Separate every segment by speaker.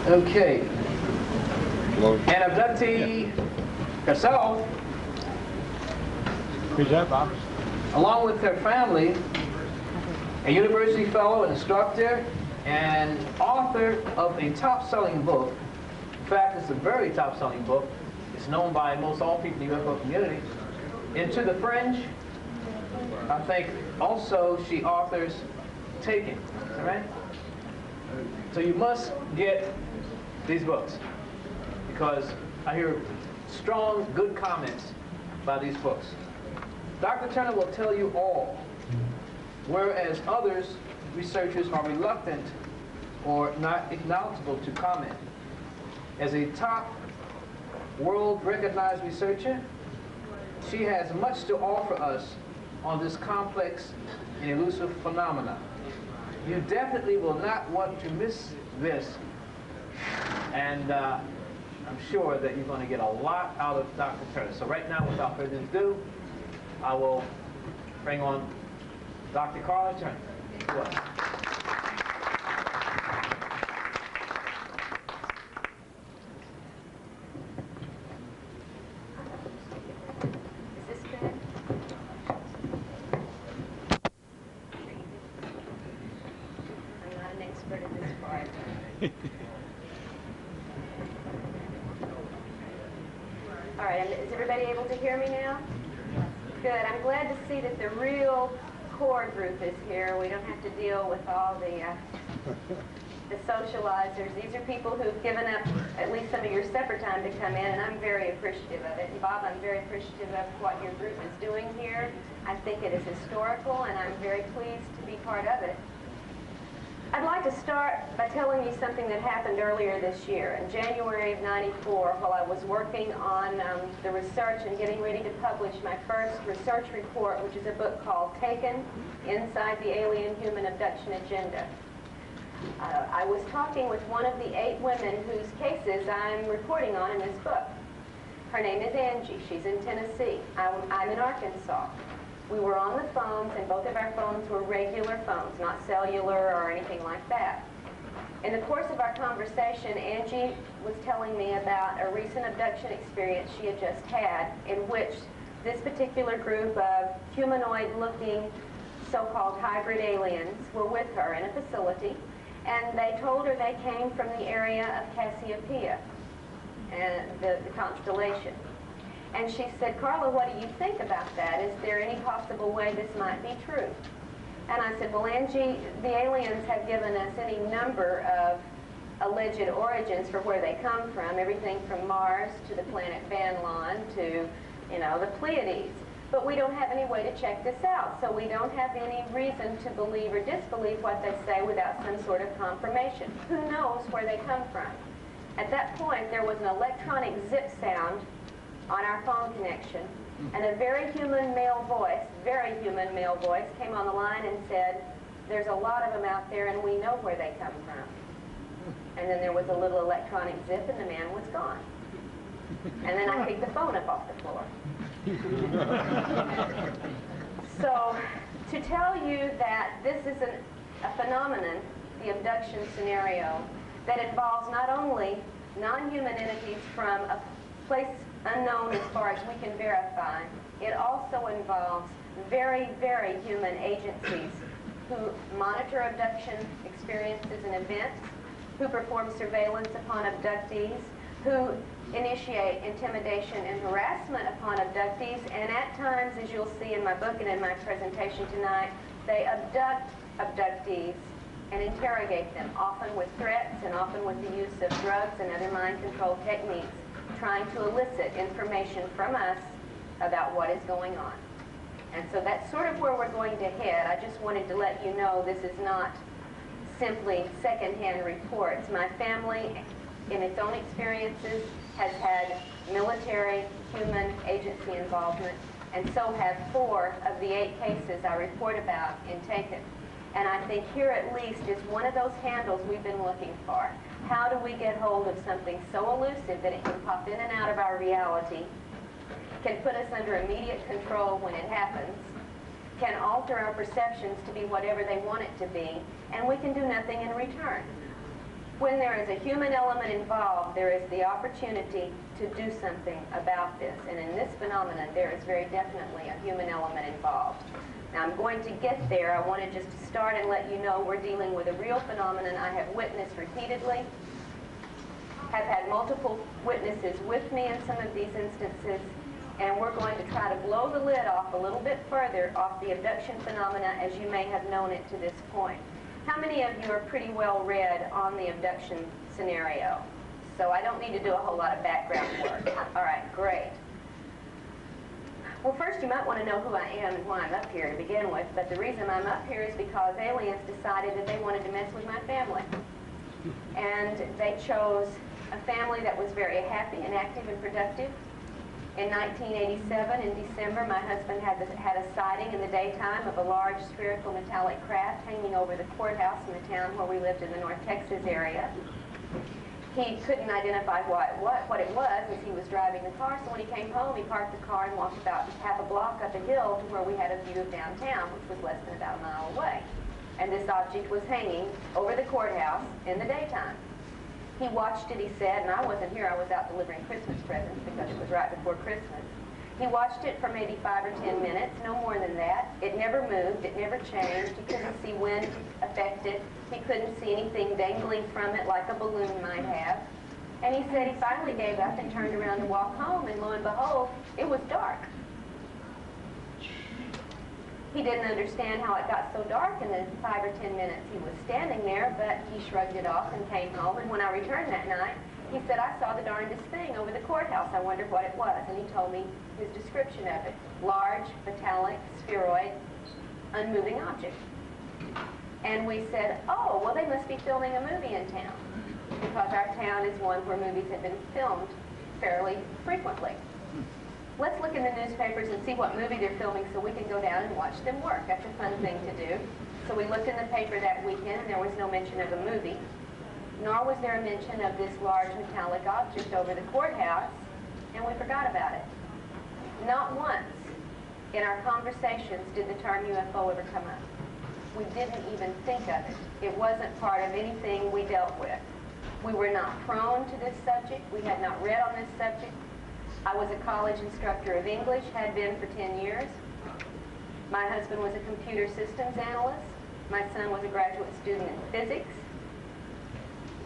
Speaker 1: Okay. An abductee herself, along with her family, a university fellow, an instructor, and author of a top-selling book. In fact, it's a very top-selling book. It's known by most all people in the UFO community. Into the Fringe, I think also she authors Taken. Is that right? So you must get these books because I hear strong, good comments about these books. Dr. Turner will tell you all, whereas others, researchers, are reluctant or not acknowledgeable to comment. As a top world-recognized researcher, she has much to offer us on this complex and elusive phenomena. You definitely will not want to miss this, and I'm sure that you're going to get a lot out of Dr. Turner. So right now, without further ado, I will bring on Dr. Karla Turner to us.
Speaker 2: All right, is everybody able to hear me now? Good. I'm glad to see that the real core group is here. We don't have to deal with all the socializers. These are people who've given up at least some of your supper time to come in, and I'm very appreciative of it. And Bob, I'm very appreciative of what your group is doing here. I think it is historical, and I'm very pleased to be part of it. I'd like to start by telling you something that happened earlier this year. In January of '94, while I was working on the research and getting ready to publish my first research report, which is a book called Taken, Inside the Alien Human Abduction Agenda. I was talking with one of the 8 women whose cases I'm reporting on in this book. Her name is Angie. She's in Tennessee. I'm in Arkansas. We were on the phones, and both of our phones were regular phones, not cellular or anything like that. In the course of our conversation, Angie was telling me about a recent abduction experience she had just had, in which this particular group of humanoid-looking so-called hybrid aliens were with her in a facility, and they told her they came from the area of Cassiopeia, and the constellation. And she said, Karla, what do you think about that? Is there any possible way this might be true? And I said, well, Angie, the aliens have given us any number of alleged origins for where they come from, everything from Mars to the planet Van Loan to, the Pleiades. But we don't have any way to check this out, so we don't have any reason to believe or disbelieve what they say without some sort of confirmation. Who knows where they come from? At that point, there was an electronic zip sound on our phone connection, and a very human male voice came on the line and said, there's a lot of them out there and we know where they come from. And then there was a little electronic zip and the man was gone. And then I picked the phone up off the floor. So to tell you that this is a phenomenon, the abduction scenario, that involves not only non-human entities from a place unknown as far as we can verify, it also involves very, very human agencies who monitor abduction experiences and events, who perform surveillance upon abductees, who initiate intimidation and harassment upon abductees, and at times, as you'll see in my book and in my presentation tonight, they abduct abductees and interrogate them, often with threats and often with the use of drugs and other mind control techniques, trying to elicit information from us about what is going on. And so that's sort of where we're going to head. I just wanted to let you know this is not simply secondhand reports. My family, in its own experiences, has had military human agency involvement, and so have 4 of the 8 cases I report about in Taken. And I think here at least is one of those handles we've been looking for. How do we get hold of something so elusive that it can pop in and out of our reality, can put us under immediate control when it happens, can alter our perceptions to be whatever they want it to be, and we can do nothing in return? When there is a human element involved, there is the opportunity to do something about this. And in this phenomenon, there is very definitely a human element involved. Now, I'm going to get there. I want to just start and let you know we're dealing with a real phenomenon I have witnessed repeatedly, have had multiple witnesses with me in some of these instances, and we're going to try to blow the lid off a little bit further off the abduction phenomena as you may have known it to this point. How many of you are pretty well read on the abduction scenario? So I don't need to do a whole lot of background work. All right, great. Well, first you might want to know who I am and why I'm up here to begin with, but the reason I'm up here is because aliens decided that they wanted to mess with my family. And they chose a family that was very happy and active and productive. In 1987, in December, my husband had a sighting in the daytime of a large spherical metallic craft hanging over the courthouse in the town where we lived in the North Texas area. He couldn't identify what it was as he was driving the car, so when he came home, he parked the car and walked about half a block up a hill to where we had a view of downtown, which was less than about a mile away. And this object was hanging over the courthouse in the daytime. He watched it, he said, and I wasn't here, I was out delivering Christmas presents because it was right before Christmas. He watched it for maybe 5 or 10 minutes, no more than that. It never moved, it never changed. He couldn't see wind affect it. He couldn't see anything dangling from it like a balloon might have. And he said he finally gave up and turned around to walk home, and lo and behold, it was dark. He didn't understand how it got so dark in the 5 or 10 minutes he was standing there, but he shrugged it off and came home. And when I returned that night, he said, I saw the darndest thing over the courthouse. I wondered what it was. And he told me his description of it. Large, metallic, spheroid, unmoving object. And we said, oh, well, they must be filming a movie in town, because our town is one where movies have been filmed fairly frequently. Let's look in the newspapers and see what movie they're filming so we can go down and watch them work. That's a fun thing to do. So we looked in the paper that weekend, and there was no mention of a movie, nor was there a mention of this large metallic object over the courthouse, and we forgot about it. Not once in our conversations did the term UFO ever come up. We didn't even think of it. It wasn't part of anything we dealt with. We were not prone to this subject. We had not read on this subject. I was a college instructor of English, had been for 10 years. My husband was a computer systems analyst. My son was a graduate student in physics.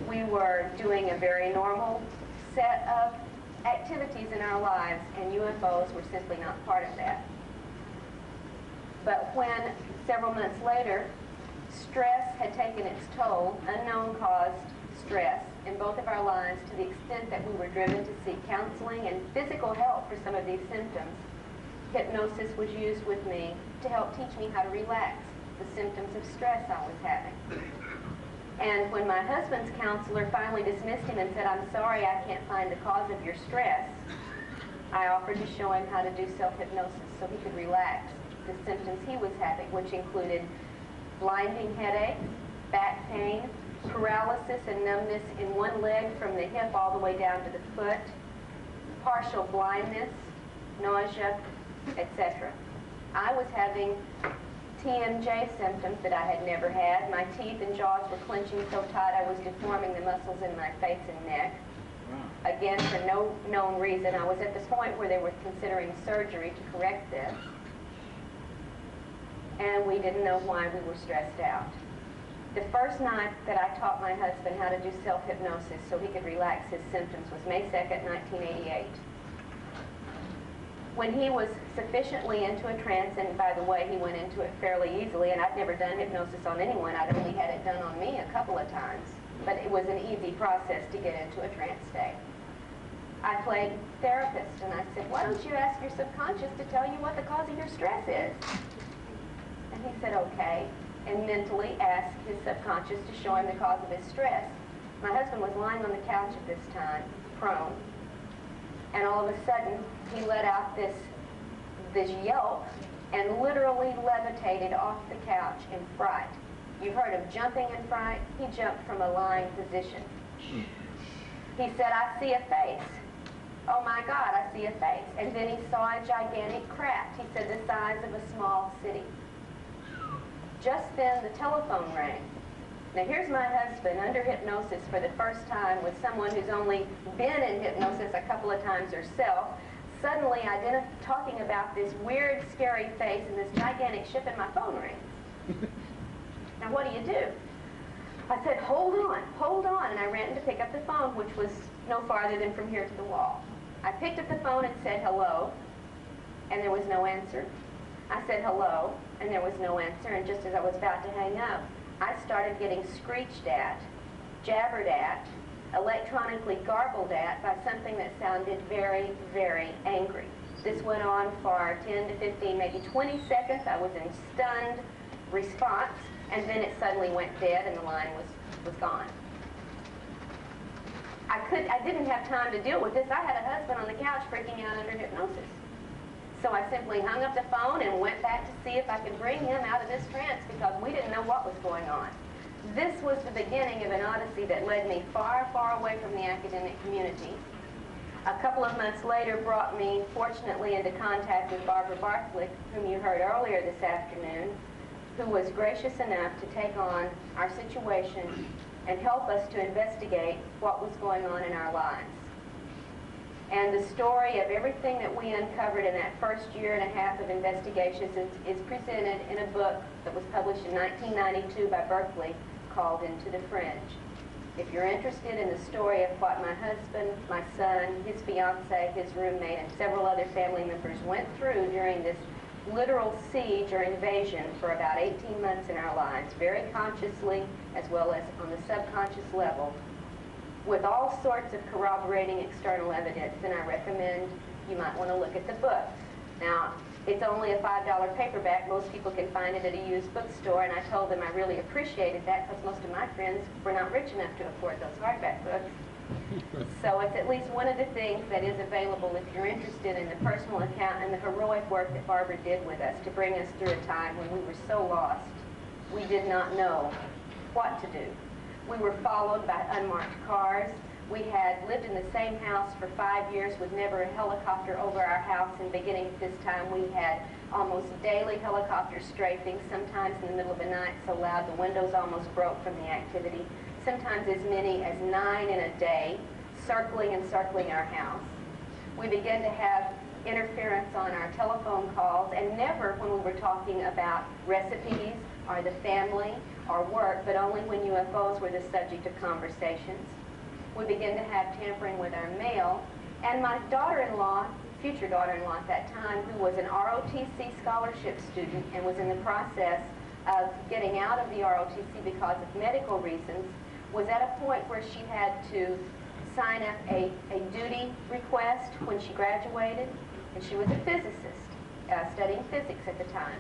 Speaker 2: We were doing a very normal set of activities in our lives, and UFOs were simply not part of that. But when, several months later, stress had taken its toll, unknown caused stress, in both of our lives to the extent that we were driven to seek counseling and physical help for some of these symptoms, hypnosis was used with me to help teach me how to relax the symptoms of stress I was having. And when my husband's counselor finally dismissed him and said, I'm sorry, I can't find the cause of your stress, I offered to show him how to do self-hypnosis so he could relax the symptoms he was having, which included blinding headaches, back pain, paralysis and numbness in one leg from the hip all the way down to the foot, partial blindness, nausea, etc. I was having TMJ symptoms that I had never had. My teeth and jaws were clenching so tight I was deforming the muscles in my face and neck. Again, for no known reason. I was at the point where they were considering surgery to correct this. And we didn't know why we were stressed out. The first night that I taught my husband how to do self-hypnosis so he could relax his symptoms was May 2nd, 1988. When he was sufficiently into a trance, and by the way, he went into it fairly easily, and I've never done hypnosis on anyone. I'd only had it done on me a couple of times, but it was an easy process to get into a trance state. I played therapist, and I said, why don't you ask your subconscious to tell you what the cause of your stress is? And he said, okay, and mentally asked his subconscious to show him the cause of his stress. My husband was lying on the couch at this time, prone, and all of a sudden he let out this yelp and literally levitated off the couch in fright. You've heard of jumping in fright? He jumped from a lying position. He said, I see a face. Oh my God, I see a face. And then he saw a gigantic craft. He said the size of a small city. Just then the telephone rang. Now here's my husband under hypnosis for the first time with someone who's only been in hypnosis a couple of times herself, suddenly talking about this weird, scary face and this gigantic ship, and my phone rings. Now what do? I said, hold on, and I ran to pick up the phone, which was no farther than from here to the wall. I picked up the phone and said hello, and there was no answer. I said hello, and there was no answer, and just as I was about to hang up, I started getting screeched at, jabbered at, electronically garbled at by something that sounded very, very angry. This went on for 10 to 15, maybe 20 seconds. I was in stunned response, and then it suddenly went dead and the line was gone. I didn't have time to deal with this. I had a husband on the couch freaking out under hypnosis. So I simply hung up the phone and went back to see if I could bring him out of this trance because we didn't know what was going on. This was the beginning of an odyssey that led me far, far away from the academic community. A couple of months later brought me, fortunately, into contact with Barbara Barthlick, whom you heard earlier this afternoon, who was gracious enough to take on our situation and help us to investigate what was going on in our lives. And the story of everything that we uncovered in that first year and a half of investigations is presented in a book that was published in 1992 by Berkeley called Into the Fringe. If you're interested in the story of what my husband, my son, his fiance, his roommate, and several other family members went through during this literal siege or invasion for about 18 months in our lives, very consciously as well as on the subconscious level, with all sorts of corroborating external evidence, then I recommend you might want to look at the book. Now, it's only a $5 paperback. Most people can find it at a used bookstore, and I told them I really appreciated that because most of my friends were not rich enough to afford those hardback books. So it's at least one of the things that is available if you're interested in the personal account and the heroic work that Barbara did with us to bring us through a time when we were so lost. We did not know what to do. We were followed by unmarked cars. We had lived in the same house for 5 years with never a helicopter over our house, and beginning at this time we had almost daily helicopter strafing, sometimes in the middle of the night so loud the windows almost broke from the activity, sometimes as many as 9 in a day, circling and circling our house. We began to have interference on our telephone calls, and never when we were talking about recipes or the family or work, but only when UFOs were the subject of conversations. We began to have tampering with our mail, and my daughter-in-law, future daughter-in-law at that time, who was an ROTC scholarship student and was in the process of getting out of the ROTC because of medical reasons, was at a point where she had to sign up a duty request when she graduated, and she was a physicist, studying physics at the time,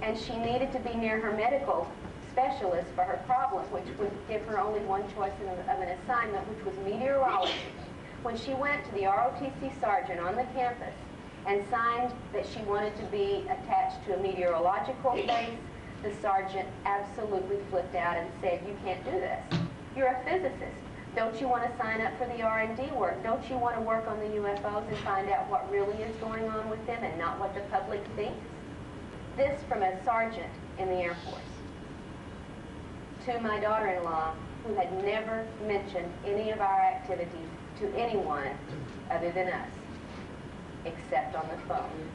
Speaker 2: and she needed to be near her medical specialist for her problem, which would give her only one choice of an assignment, which was meteorology. When she went to the ROTC sergeant on the campus and signed that she wanted to be attached to a meteorological base, the sergeant absolutely flipped out and said, "You can't do this. You're a physicist. Don't you want to sign up for the R&D work? Don't you want to work on the UFOs and find out what really is going on with them and not what the public thinks?" This from a sergeant in the Air Force to my daughter-in-law, who had never mentioned any of our activities to anyone other than us, except on the phone.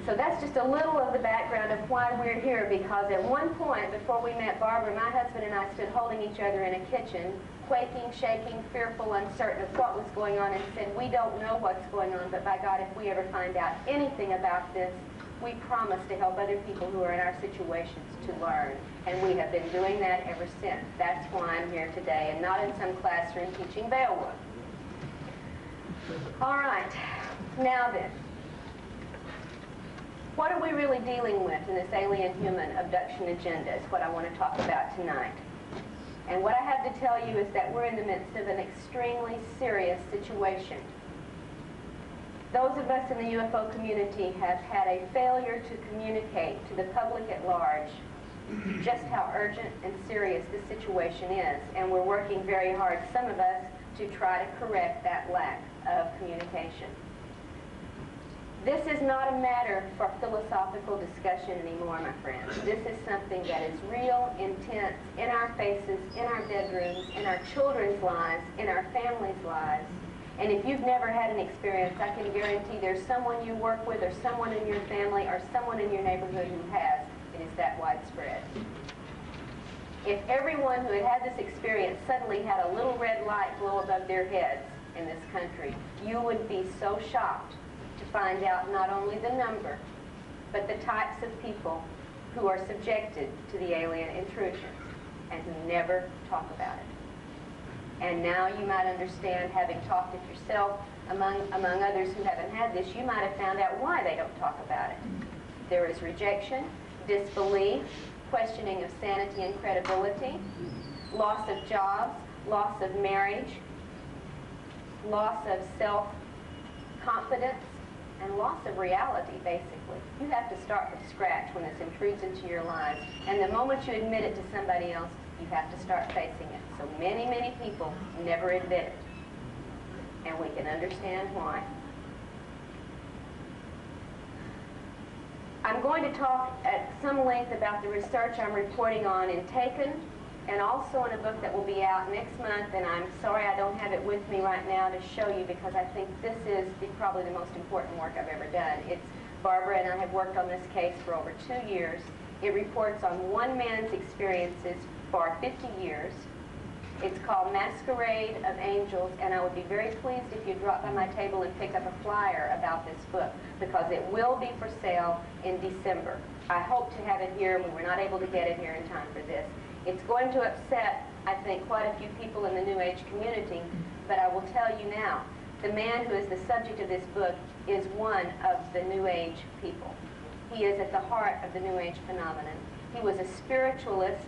Speaker 2: So that's just a little of the background of why we're here, because at one point, before we met Barbara, my husband and I stood holding each other in a kitchen, quaking, shaking, fearful, uncertain of what was going on, and said, "We don't know what's going on, but by God, if we ever find out anything about this, we promise to help other people who are in our situations to learn." And we have been doing that ever since. That's why I'm here today, and not in some classroom teaching Beowulf. All right, now then. What are we really dealing with in this alien-human abduction agenda is what I want to talk about tonight. And what I have to tell you is that we're in the midst of an extremely serious situation. Those of us in the UFO community have had a failure to communicate to the public at large just how urgent and serious the situation is. And we're working very hard, some of us, to try to correct that lack of communication. This is not a matter for philosophical discussion anymore, my friends. This is something that is real, intense, in our faces, in our bedrooms, in our children's lives, in our families' lives. And if you've never had an experience, I can guarantee there's someone you work with or someone in your family or someone in your neighborhood who has. It is that widespread. If everyone who had had this experience suddenly had a little red light glow above their heads in this country, you would be so shocked to find out not only the number, but the types of people who are subjected to the alien intrusions and who never talk about it. And now you might understand, having talked it yourself, among others who haven't had this, you might have found out why they don't talk about it. There is rejection, disbelief, questioning of sanity and credibility, loss of jobs, loss of marriage, loss of self-confidence, and loss of reality, basically. You have to start from scratch when this intrudes into your lives. And the moment you admit it to somebody else, you have to start facing it. So many, many people never admit it. And we can understand why. I'm going to talk at some length about the research I'm reporting on in Taken, and also in a book that will be out next month, and I'm sorry I don't have it with me right now to show you because I think this is probably the most important work I've ever done. It's Barbara and I have worked on this case for over 2 years. It reports on one man's experiences for 50 years. It's called Masquerade of Angels, and I would be very pleased if you drop by my table and pick up a flyer about this book, because it will be for sale in December. I hope to have it here. We were not able to get it here in time for this. It's going to upset, I think, quite a few people in the New Age community, but I will tell you now, the man who is the subject of this book is one of the New Age people. He is at the heart of the New Age phenomenon. He was a spiritualist,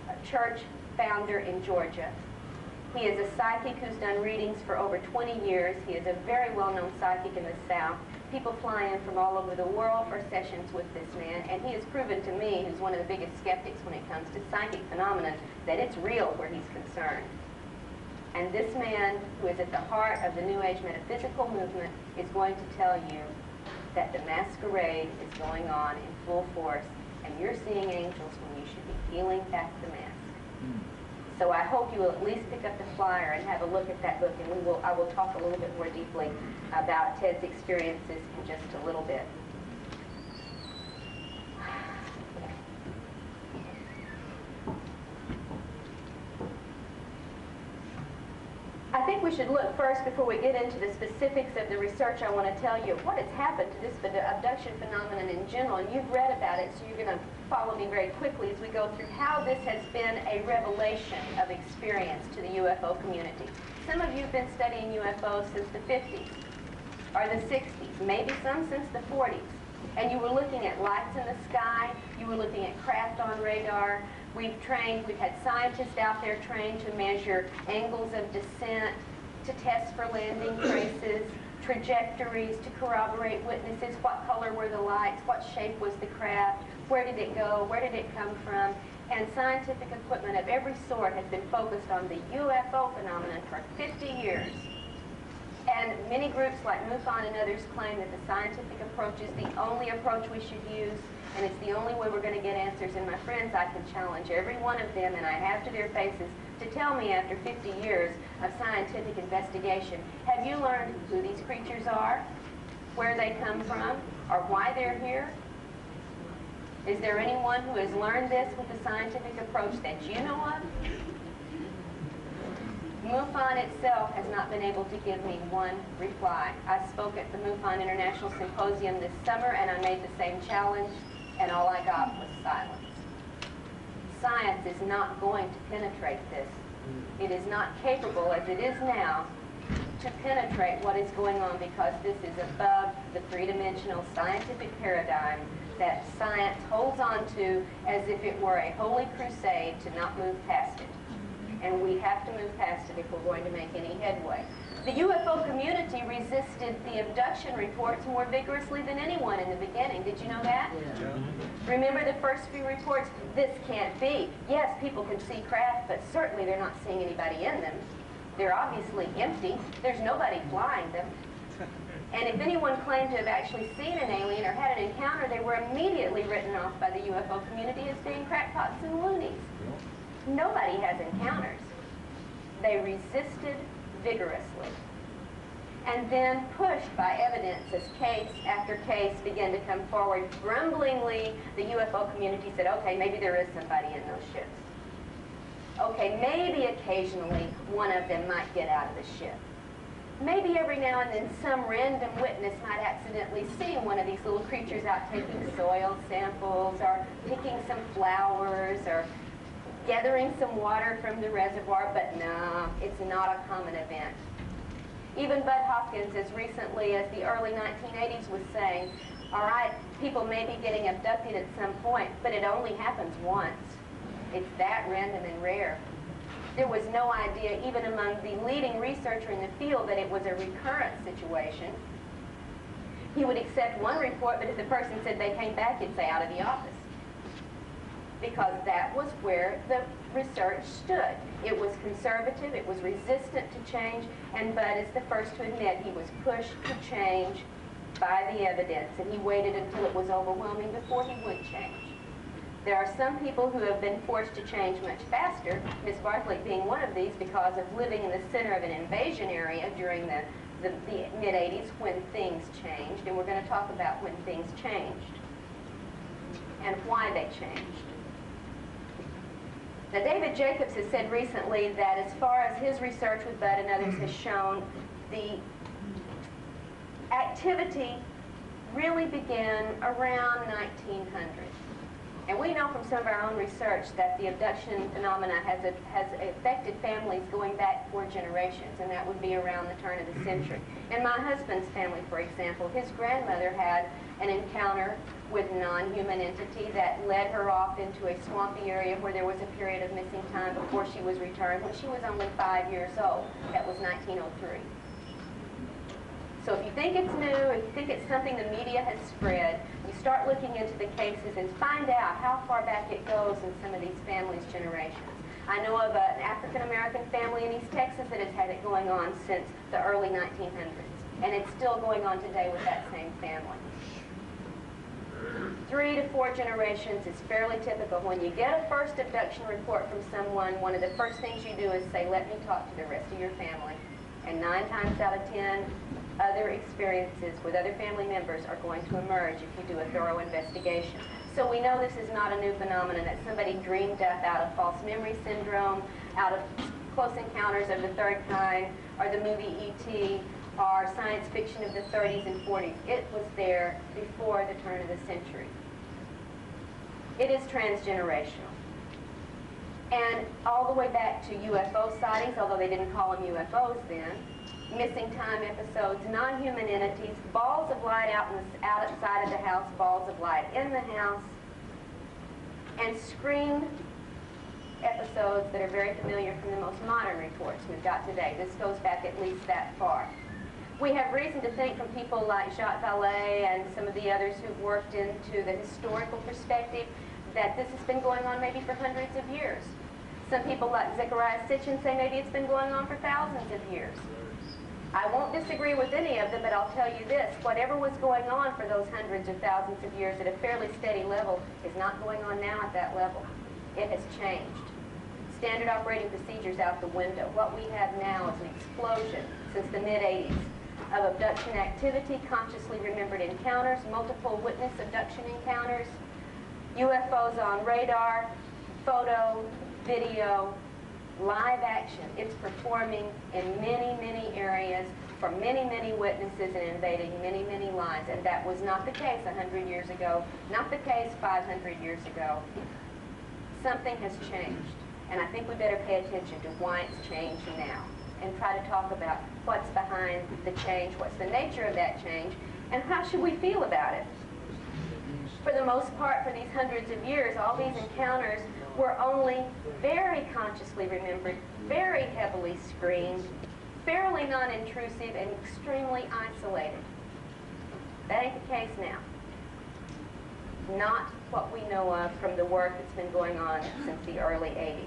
Speaker 2: a church founder in Georgia. He is a psychic who's done readings for over 20 years. He is a very well-known psychic in the South. People fly in from all over the world for sessions with this man, and he has proven to me, who's one of the biggest skeptics when it comes to psychic phenomenon, that it's real where he's concerned. And this man, who is at the heart of the New Age metaphysical movement, is going to tell you that the masquerade is going on in full force, and you're seeing angels when you should be peeling back the mask. So I hope you will at least pick up the flyer and have a look at that book, and I will talk a little bit more deeply about Ted's experiences in just a little bit. I think we should look first, before we get into the specifics of the research, I want to tell you what has happened to this abduction phenomenon in general, and you've read about it, so you're going to follow me very quickly as we go through how this has been a revelation of experience to the UFO community. Some of you have been studying UFOs since the 50s or the 60s, maybe some since the 40s, and you were looking at lights in the sky, you were looking at craft on radar. We've had scientists out there trained to measure angles of descent, to test for landing traces, trajectories, to corroborate witnesses, what color were the lights, what shape was the craft, where did it go, where did it come from, and scientific equipment of every sort has been focused on the UFO phenomenon for 50 years. And many groups like MUFON and others claim that the scientific approach is the only approach we should use, and it's the only way we're going to get answers. And my friends, I can challenge every one of them, and I have to their faces, to tell me after 50 years of scientific investigation, have you learned who these creatures are, where they come from, or why they're here? Is there anyone who has learned this with the scientific approach that you know of? MUFON itself has not been able to give me one reply. I spoke at the MUFON International Symposium this summer, and I made the same challenge, and all I got was silence. Science is not going to penetrate this. It is not capable, as it is now, to penetrate what is going on, because this is above the three-dimensional scientific paradigm that science holds on to as if it were a holy crusade to not move past it. And we have to move past it if we're going to make any headway. The UFO community resisted the abduction reports more vigorously than anyone in the beginning. Did you know that? Yeah. Remember the first few reports? This can't be. Yes, people can see craft, but certainly they're not seeing anybody in them. They're obviously empty. There's nobody flying them. And if anyone claimed to have actually seen an alien or had an encounter, they were immediately written off by the UFO community as being crackpots and loonies. Nobody has encounters. They resisted vigorously. And then, pushed by evidence as case after case began to come forward, grumblingly, the UFO community said, okay, maybe there is somebody in those ships. Okay, maybe occasionally one of them might get out of the ship. Maybe every now and then some random witness might accidentally see one of these little creatures out taking soil samples or picking some flowers or gathering some water from the reservoir, but no, it's not a common event. Even Bud Hopkins, as recently as the early 1980s, was saying, all right, people may be getting abducted at some point, but it only happens once. It's that random and rare. There was no idea, even among the leading researcher in the field, that it was a recurrent situation. He would accept one report, but if the person said they came back, he'd say out of the office. Because that was where the research stood. It was conservative, it was resistant to change, and Bud is the first to admit he was pushed to change by the evidence, and he waited until it was overwhelming before he would change. There are some people who have been forced to change much faster, Miss Bartley being one of these, because of living in the center of an invasion area during the mid-80s when things changed, and we're going to talk about when things changed and why they changed. Now, David Jacobs has said recently that as far as his research with Bud and others has shown, the activity really began around 1900. And we know from some of our own research that the abduction phenomena has affected families going back 4 generations, and that would be around the turn of the century. In my husband's family, for example, his grandmother had an encounter with a non-human entity that led her off into a swampy area where there was a period of missing time before she was returned when she was only 5 years old. That was 1903. So if you think it's new, if you think it's something the media has spread, you start looking into the cases and find out how far back it goes in some of these families' generations. I know of an African-American family in East Texas that has had it going on since the early 1900s, and it's still going on today with that same family. 3 to 4 generations is fairly typical. When you get a first abduction report from someone, one of the first things you do is say, let me talk to the rest of your family. And 9 times out of 10, other experiences with other family members are going to emerge if you do a thorough investigation. So we know this is not a new phenomenon that somebody dreamed up out of false memory syndrome, out of Close Encounters of the Third Kind, or the movie E.T., or science fiction of the 30s and 40s. It was there before the turn of the century. It is transgenerational. And all the way back to UFO sightings, although they didn't call them UFOs then, missing time episodes, non-human entities, balls of light outside of the house, balls of light in the house, and screen episodes that are very familiar from the most modern reports we've got today. This goes back at least that far. We have reason to think from people like Jacques Vallée and some of the others who've worked into the historical perspective that this has been going on maybe for hundreds of years. Some people like Zechariah Sitchin say maybe it's been going on for thousands of years. I won't disagree with any of them, but I'll tell you this, whatever was going on for those hundreds or thousands of years at a fairly steady level is not going on now at that level. It has changed. Standard operating procedures out the window. What we have now is an explosion since the mid-80s of abduction activity, consciously remembered encounters, multiple witness abduction encounters, UFOs on radar, photo, video, live action. It's performing in many, many areas for many, many witnesses and invading many, many lives. And that was not the case 100 years ago, not the case 500 years ago. Something has changed. And I think we better pay attention to why it's changed now and try to talk about what's behind the change, what's the nature of that change, and how should we feel about it. For the most part, for these hundreds of years, all these encounters were only very consciously remembered, very heavily screened, fairly non-intrusive, and extremely isolated. That ain't the case now. Not what we know of from the work that's been going on since the early 80s.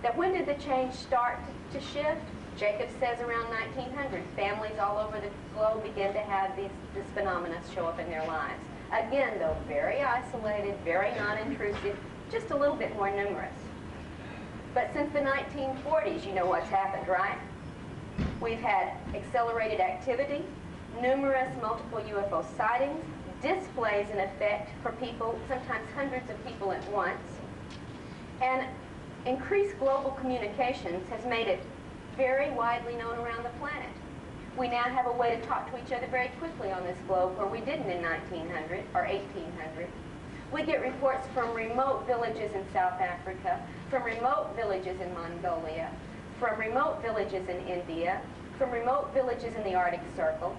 Speaker 2: That when did the change start to shift? Jacob says around 1900, families all over the globe begin to have this phenomena show up in their lives. Again, though, very isolated, very non-intrusive, just a little bit more numerous. But since the 1940s, you know what's happened, right? We've had accelerated activity, numerous multiple UFO sightings, displays in effect for people, sometimes hundreds of people at once, and increased global communications has made it very widely known around the planet. We now have a way to talk to each other very quickly on this globe where we didn't in 1900 or 1800. We get reports from remote villages in South Africa, from remote villages in Mongolia, from remote villages in India, from remote villages in the Arctic Circle.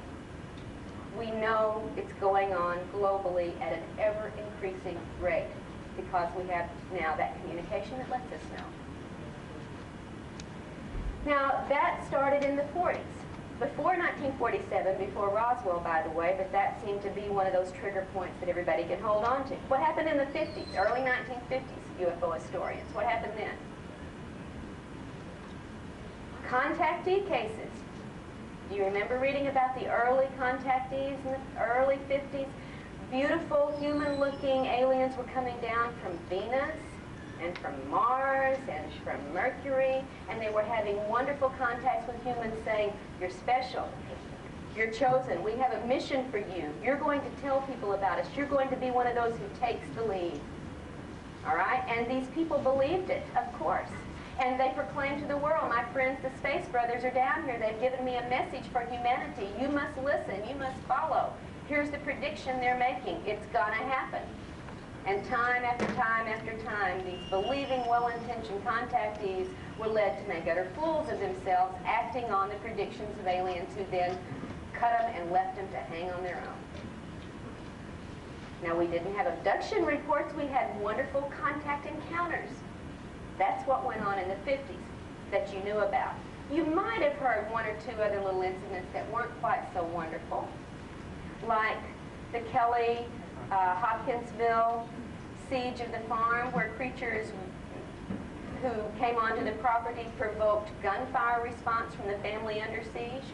Speaker 2: We know it's going on globally at an ever-increasing rate because we have now that communication that lets us know. Now, that started in the 40s. Before 1947, before Roswell, by the way, but that seemed to be one of those trigger points that everybody can hold on to. What happened in the 50s, early 1950s, UFO historians? What happened then? Contactee cases. Do you remember reading about the early contactees in the early 50s? Beautiful, human-looking aliens were coming down from Venus and from Mars and from Mercury, and they were having wonderful contacts with humans saying, you're special, you're chosen, we have a mission for you, you're going to tell people about us, you're going to be one of those who takes the lead. All right? And these people believed it, of course. And they proclaimed to the world, my friends, the Space Brothers are down here, they've given me a message for humanity, you must listen, you must follow. Here's the prediction they're making, it's gonna happen. And time after time after time, these believing, well-intentioned contactees were led to make utter fools of themselves, acting on the predictions of aliens who then cut them and left them to hang on their own. Now, we didn't have abduction reports, we had wonderful contact encounters. That's what went on in the 50s that you knew about. You might have heard one or two other little incidents that weren't quite so wonderful, like the Kelly Hopkinsville siege of the farm, where creatures who came onto the property provoked gunfire response from the family under siege.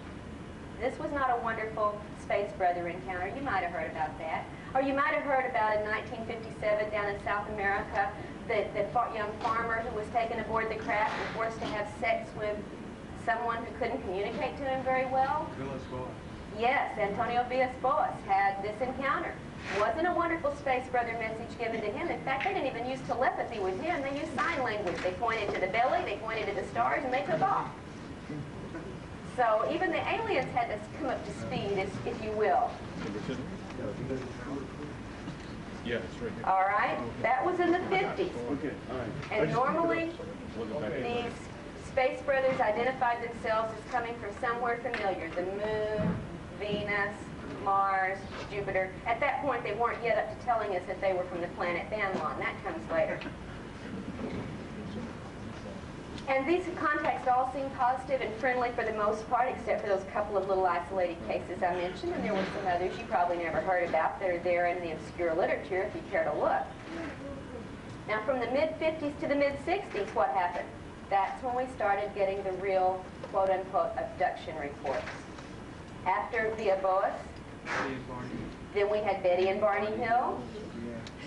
Speaker 2: This was not a wonderful Space Brother encounter. You might have heard about that. Or you might have heard about in 1957 down in South America, the young farmer who was taken aboard the craft and forced to have sex with someone who couldn't communicate to him very well. Yes, Antonio Villas-Boas had this encounter. Wasn't a wonderful Space Brother message given to him. In fact, they didn't even use telepathy with him. They used sign language. They pointed to the belly, they pointed to the stars, and they took off. So even the aliens had to come up to speed, if you will.
Speaker 3: Yeah, it's right here.
Speaker 2: All right? That was in the 50s.
Speaker 3: Okay, all right.
Speaker 2: And normally, these Space Brothers identified themselves as coming from somewhere familiar. The Moon, Venus, Mars, Jupiter. At that point, they weren't yet up to telling us that they were from the planet Danlon. That comes later. And these contacts all seemed positive and friendly for the most part, except for those couple of little isolated cases I mentioned, and there were some others you probably never heard about that are there in the obscure literature if you care to look. Now, from the mid-50s to the mid-60s, what happened? That's when we started getting the real, quote-unquote, abduction reports. After Villas-Boas, then we had Betty and Barney Hill.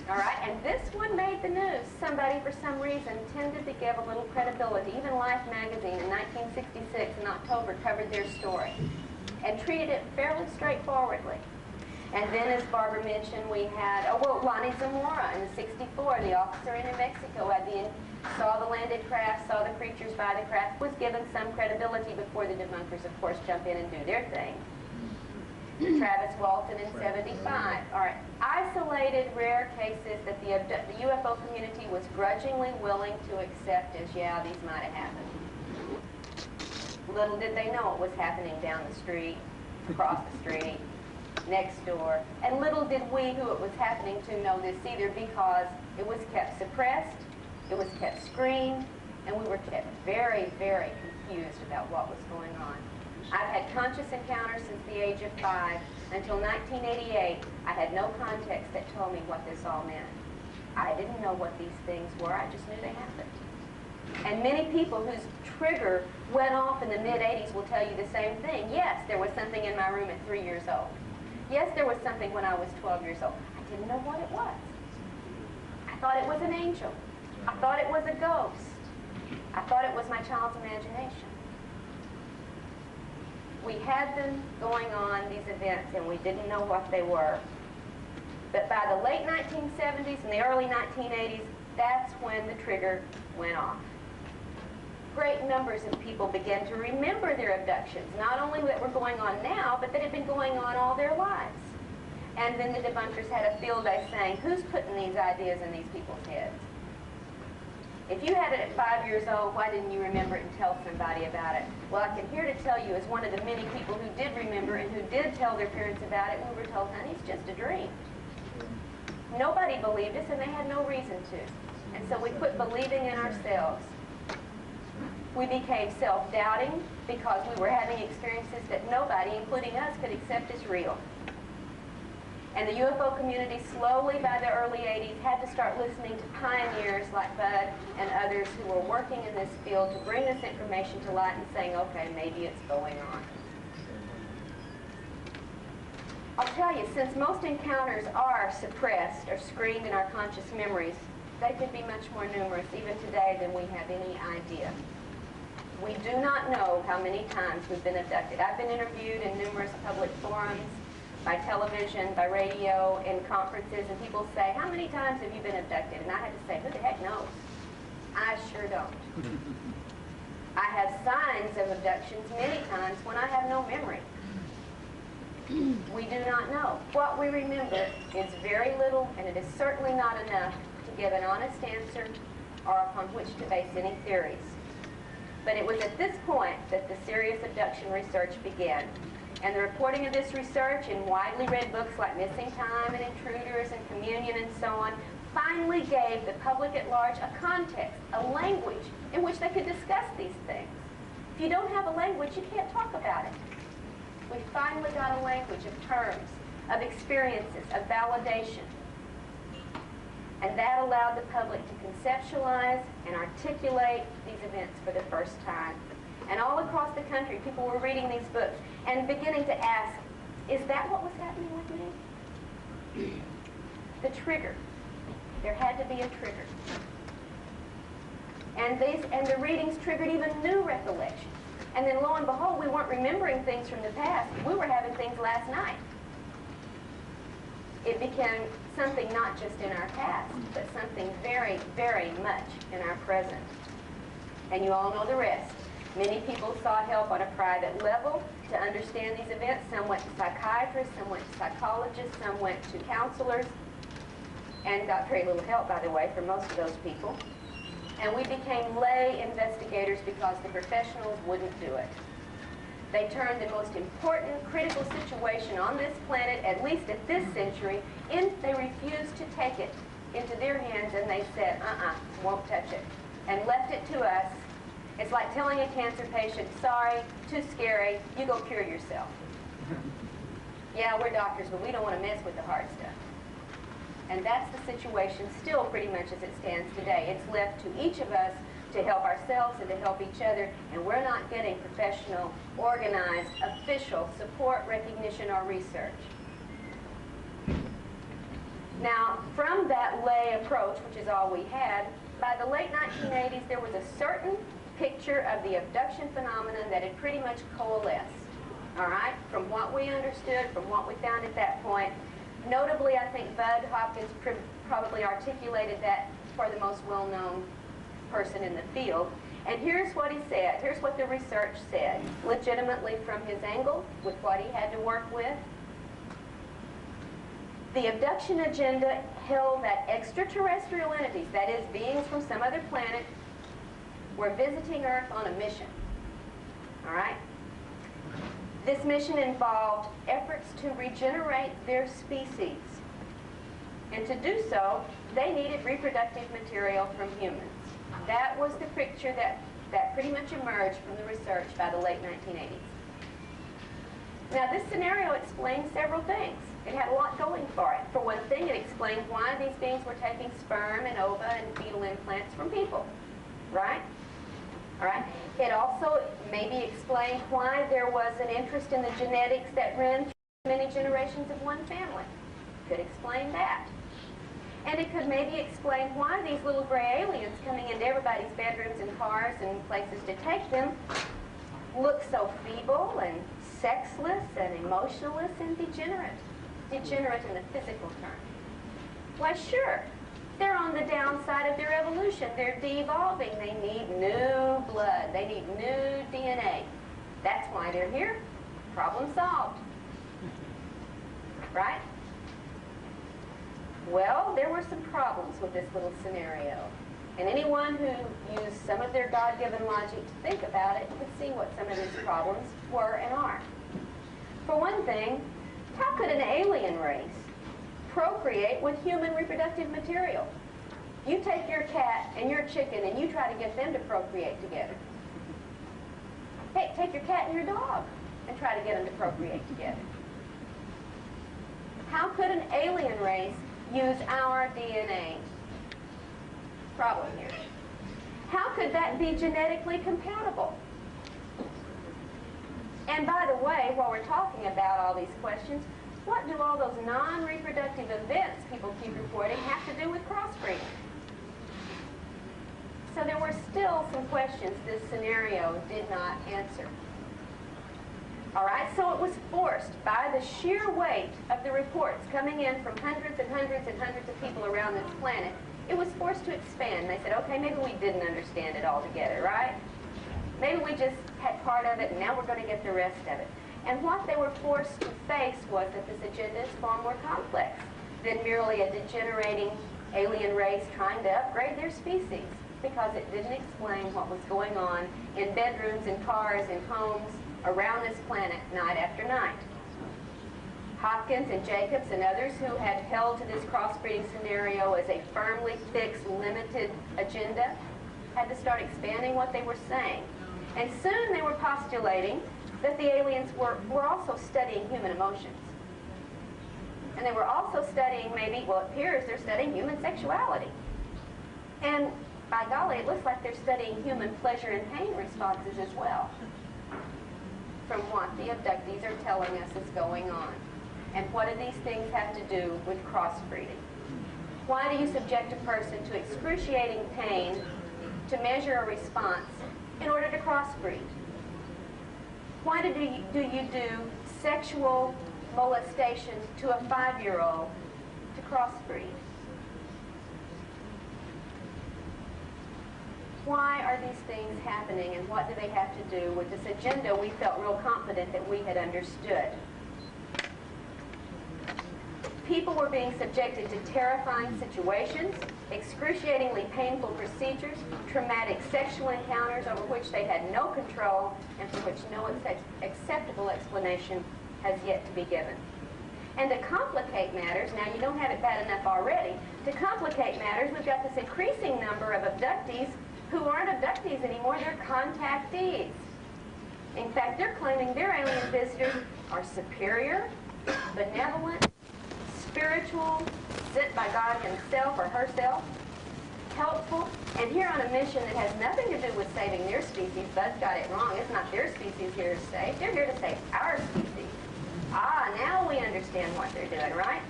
Speaker 2: All right, and this one made the news. Somebody, for some reason, tended to give a little credibility. Even Life magazine in 1966 in October covered their story and treated it fairly straightforwardly. And then, as Barbara mentioned, we had, Lonnie Zamora in '64, the officer in New Mexico, saw the landed craft, saw the creatures by the craft, was given some credibility before the debunkers, of course, jump in and do their thing. Travis Walton in '75. All right, isolated, rare cases that the UFO community was grudgingly willing to accept as, yeah, these might have happened. Little did they know it was happening down the street, across the street, next door. And little did we who it was happening to know this either, because it was kept suppressed, it was kept screened, and we were kept very, very confused about what was going on. I've had conscious encounters since the age of 5. Until 1988, I had no context that told me what this all meant. I didn't know what these things were, I just knew they happened. And many people whose trigger went off in the mid-'80s will tell you the same thing. Yes, there was something in my room at 3 years old. Yes, there was something when I was 12 years old. I didn't know what it was. I thought it was an angel. I thought it was a ghost. I thought it was my child's imagination. We had them going on, these events, and we didn't know what they were. But by the late 1970s and the early 1980s, that's when the trigger went off. Great numbers of people began to remember their abductions, not only that were going on now, but that had been going on all their lives. And then the debunkers had a field day saying, who's putting these ideas in these people's heads? If you had it at 5 years old, why didn't you remember it and tell somebody about it? Well, I can here to tell you, as one of the many people who did remember and who did tell their parents about it, we were told, honey, it's just a dream. Nobody believed us, and they had no reason to. And so we quit believing in ourselves. We became self-doubting because we were having experiences that nobody, including us, could accept as real. And the UFO community slowly, by the early 80s, had to start listening to pioneers like Bud and others who were working in this field to bring this information to light and saying, okay, maybe it's going on. I'll tell you, since most encounters are suppressed or screened in our conscious memories, they could be much more numerous even today than we have any idea. We do not know how many times we've been abducted. I've been interviewed in numerous public forums, by television, by radio, in conferences, and people say, how many times have you been abducted? And I had to say, who the heck knows? I sure don't. I have signs of abductions many times when I have no memory. We do not know. What we remember is very little, and it is certainly not enough to give an honest answer or upon which to base any theories. But it was at this point that the serious abduction research began. And the reporting of this research in widely read books like Missing Time and Intruders and Communion and so on finally gave the public at large a context, a language in which they could discuss these things. If you don't have a language, you can't talk about it. We finally got a language of terms, of experiences, of validation. And that allowed the public to conceptualize and articulate these events for the first time. And all across the country, people were reading these books and beginning to ask, is that what was happening with me? The trigger. There had to be a trigger. And the readings triggered even new recollections. And then lo and behold, we weren't remembering things from the past. We were having things last night. It became something not just in our past, but something very, very much in our present. And you all know the rest. Many people sought help on a private level to understand these events. Some went to psychiatrists, some went to psychologists, some went to counselors, and got very little help, by the way, for most of those people. And we became lay investigators because the professionals wouldn't do it. They turned the most important, critical situation on this planet, at least at this century, they refused to take it into their hands, and they said, won't touch it, and left it to us. It's like telling a cancer patient, sorry, too scary, you go cure yourself. Yeah, we're doctors, but we don't want to mess with the hard stuff. And that's the situation still pretty much as it stands today. It's left to each of us to help ourselves and to help each other, and we're not getting professional, organized, official support, recognition, or research. Now, from that lay approach, which is all we had, by the late 1980s, there was a certain picture of the abduction phenomenon that had pretty much coalesced, all right, from what we understood, from what we found at that point. Notably, I think Bud Hopkins probably articulated that for the most well-known person in the field. And here's what he said. Here's what the research said, legitimately from his angle, with what he had to work with. The abduction agenda held that extraterrestrial entities, that is, beings from some other planet, were visiting Earth on a mission. All right? This mission involved efforts to regenerate their species. And to do so, they needed reproductive material from humans. That was the picture that pretty much emerged from the research by the late 1980s. Now, this scenario explains several things. It had a lot going for it. For one thing, it explained why these beings were taking sperm and ova and fetal implants from people. right? All right. It also maybe explained why there was an interest in the genetics that ran through many generations of one family. Could explain that. And it could maybe explain why these little gray aliens coming into everybody's bedrooms and cars and places to take them look so feeble and sexless and emotionless and degenerate. Degenerate in the physical term. Why, sure. They're on the downside of their evolution. They're de-evolving. They need new blood. They need new DNA. That's why they're here. Problem solved. Right? Well, there were some problems with this little scenario. And anyone who used some of their God-given logic to think about it could see what some of these problems were and are. For one thing, how could an alien race procreate with human reproductive material? You take your cat and your chicken and you try to get them to procreate together. Hey, take your cat and your dog and try to get them to procreate together. How could an alien race use our DNA? Problem here. How could that be genetically compatible? And by the way, while we're talking about all these questions, what do all those non-reproductive events people keep reporting have to do with crossbreeding? So there were still some questions this scenario did not answer. All right, so it was forced by the sheer weight of the reports coming in from hundreds and hundreds and hundreds of people around this planet. It was forced to expand. They said, okay, maybe we didn't understand it altogether, right? Maybe we just had part of it and now we're going to get the rest of it. And what they were forced to face was that this agenda is far more complex than merely a degenerating alien race trying to upgrade their species, because it didn't explain what was going on in bedrooms and cars and homes around this planet night after night. Hopkins and Jacobs and others who had held to this crossbreeding scenario as a firmly fixed, limited agenda had to start expanding what they were saying. And soon they were postulating that the aliens were also studying human emotions. And they were also studying maybe, well, it appears they're studying human sexuality. And by golly, it looks like they're studying human pleasure and pain responses as well, from what the abductees are telling us is going on. And what do these things have to do with crossbreeding? Why do you subject a person to excruciating pain to measure a response in order to crossbreed? Why do you do sexual molestation to a 5-year-old to crossbreed? Why are these things happening, and what do they have to do with this agenda we felt real confident that we had understood? People were being subjected to terrifying situations, excruciatingly painful procedures, traumatic sexual encounters over which they had no control and for which no acceptable explanation has yet to be given. And to complicate matters, now you don't have it bad enough already, to complicate matters, we've got this increasing number of abductees who aren't abductees anymore, they're contactees. In fact, they're claiming their alien visitors are superior, benevolent, spiritual, sent by God himself or herself, helpful, and here on a mission that has nothing to do with saving their species. Bud's got it wrong. It's not their species here to save. They're here to save our species. Ah, now we understand what they're doing, right?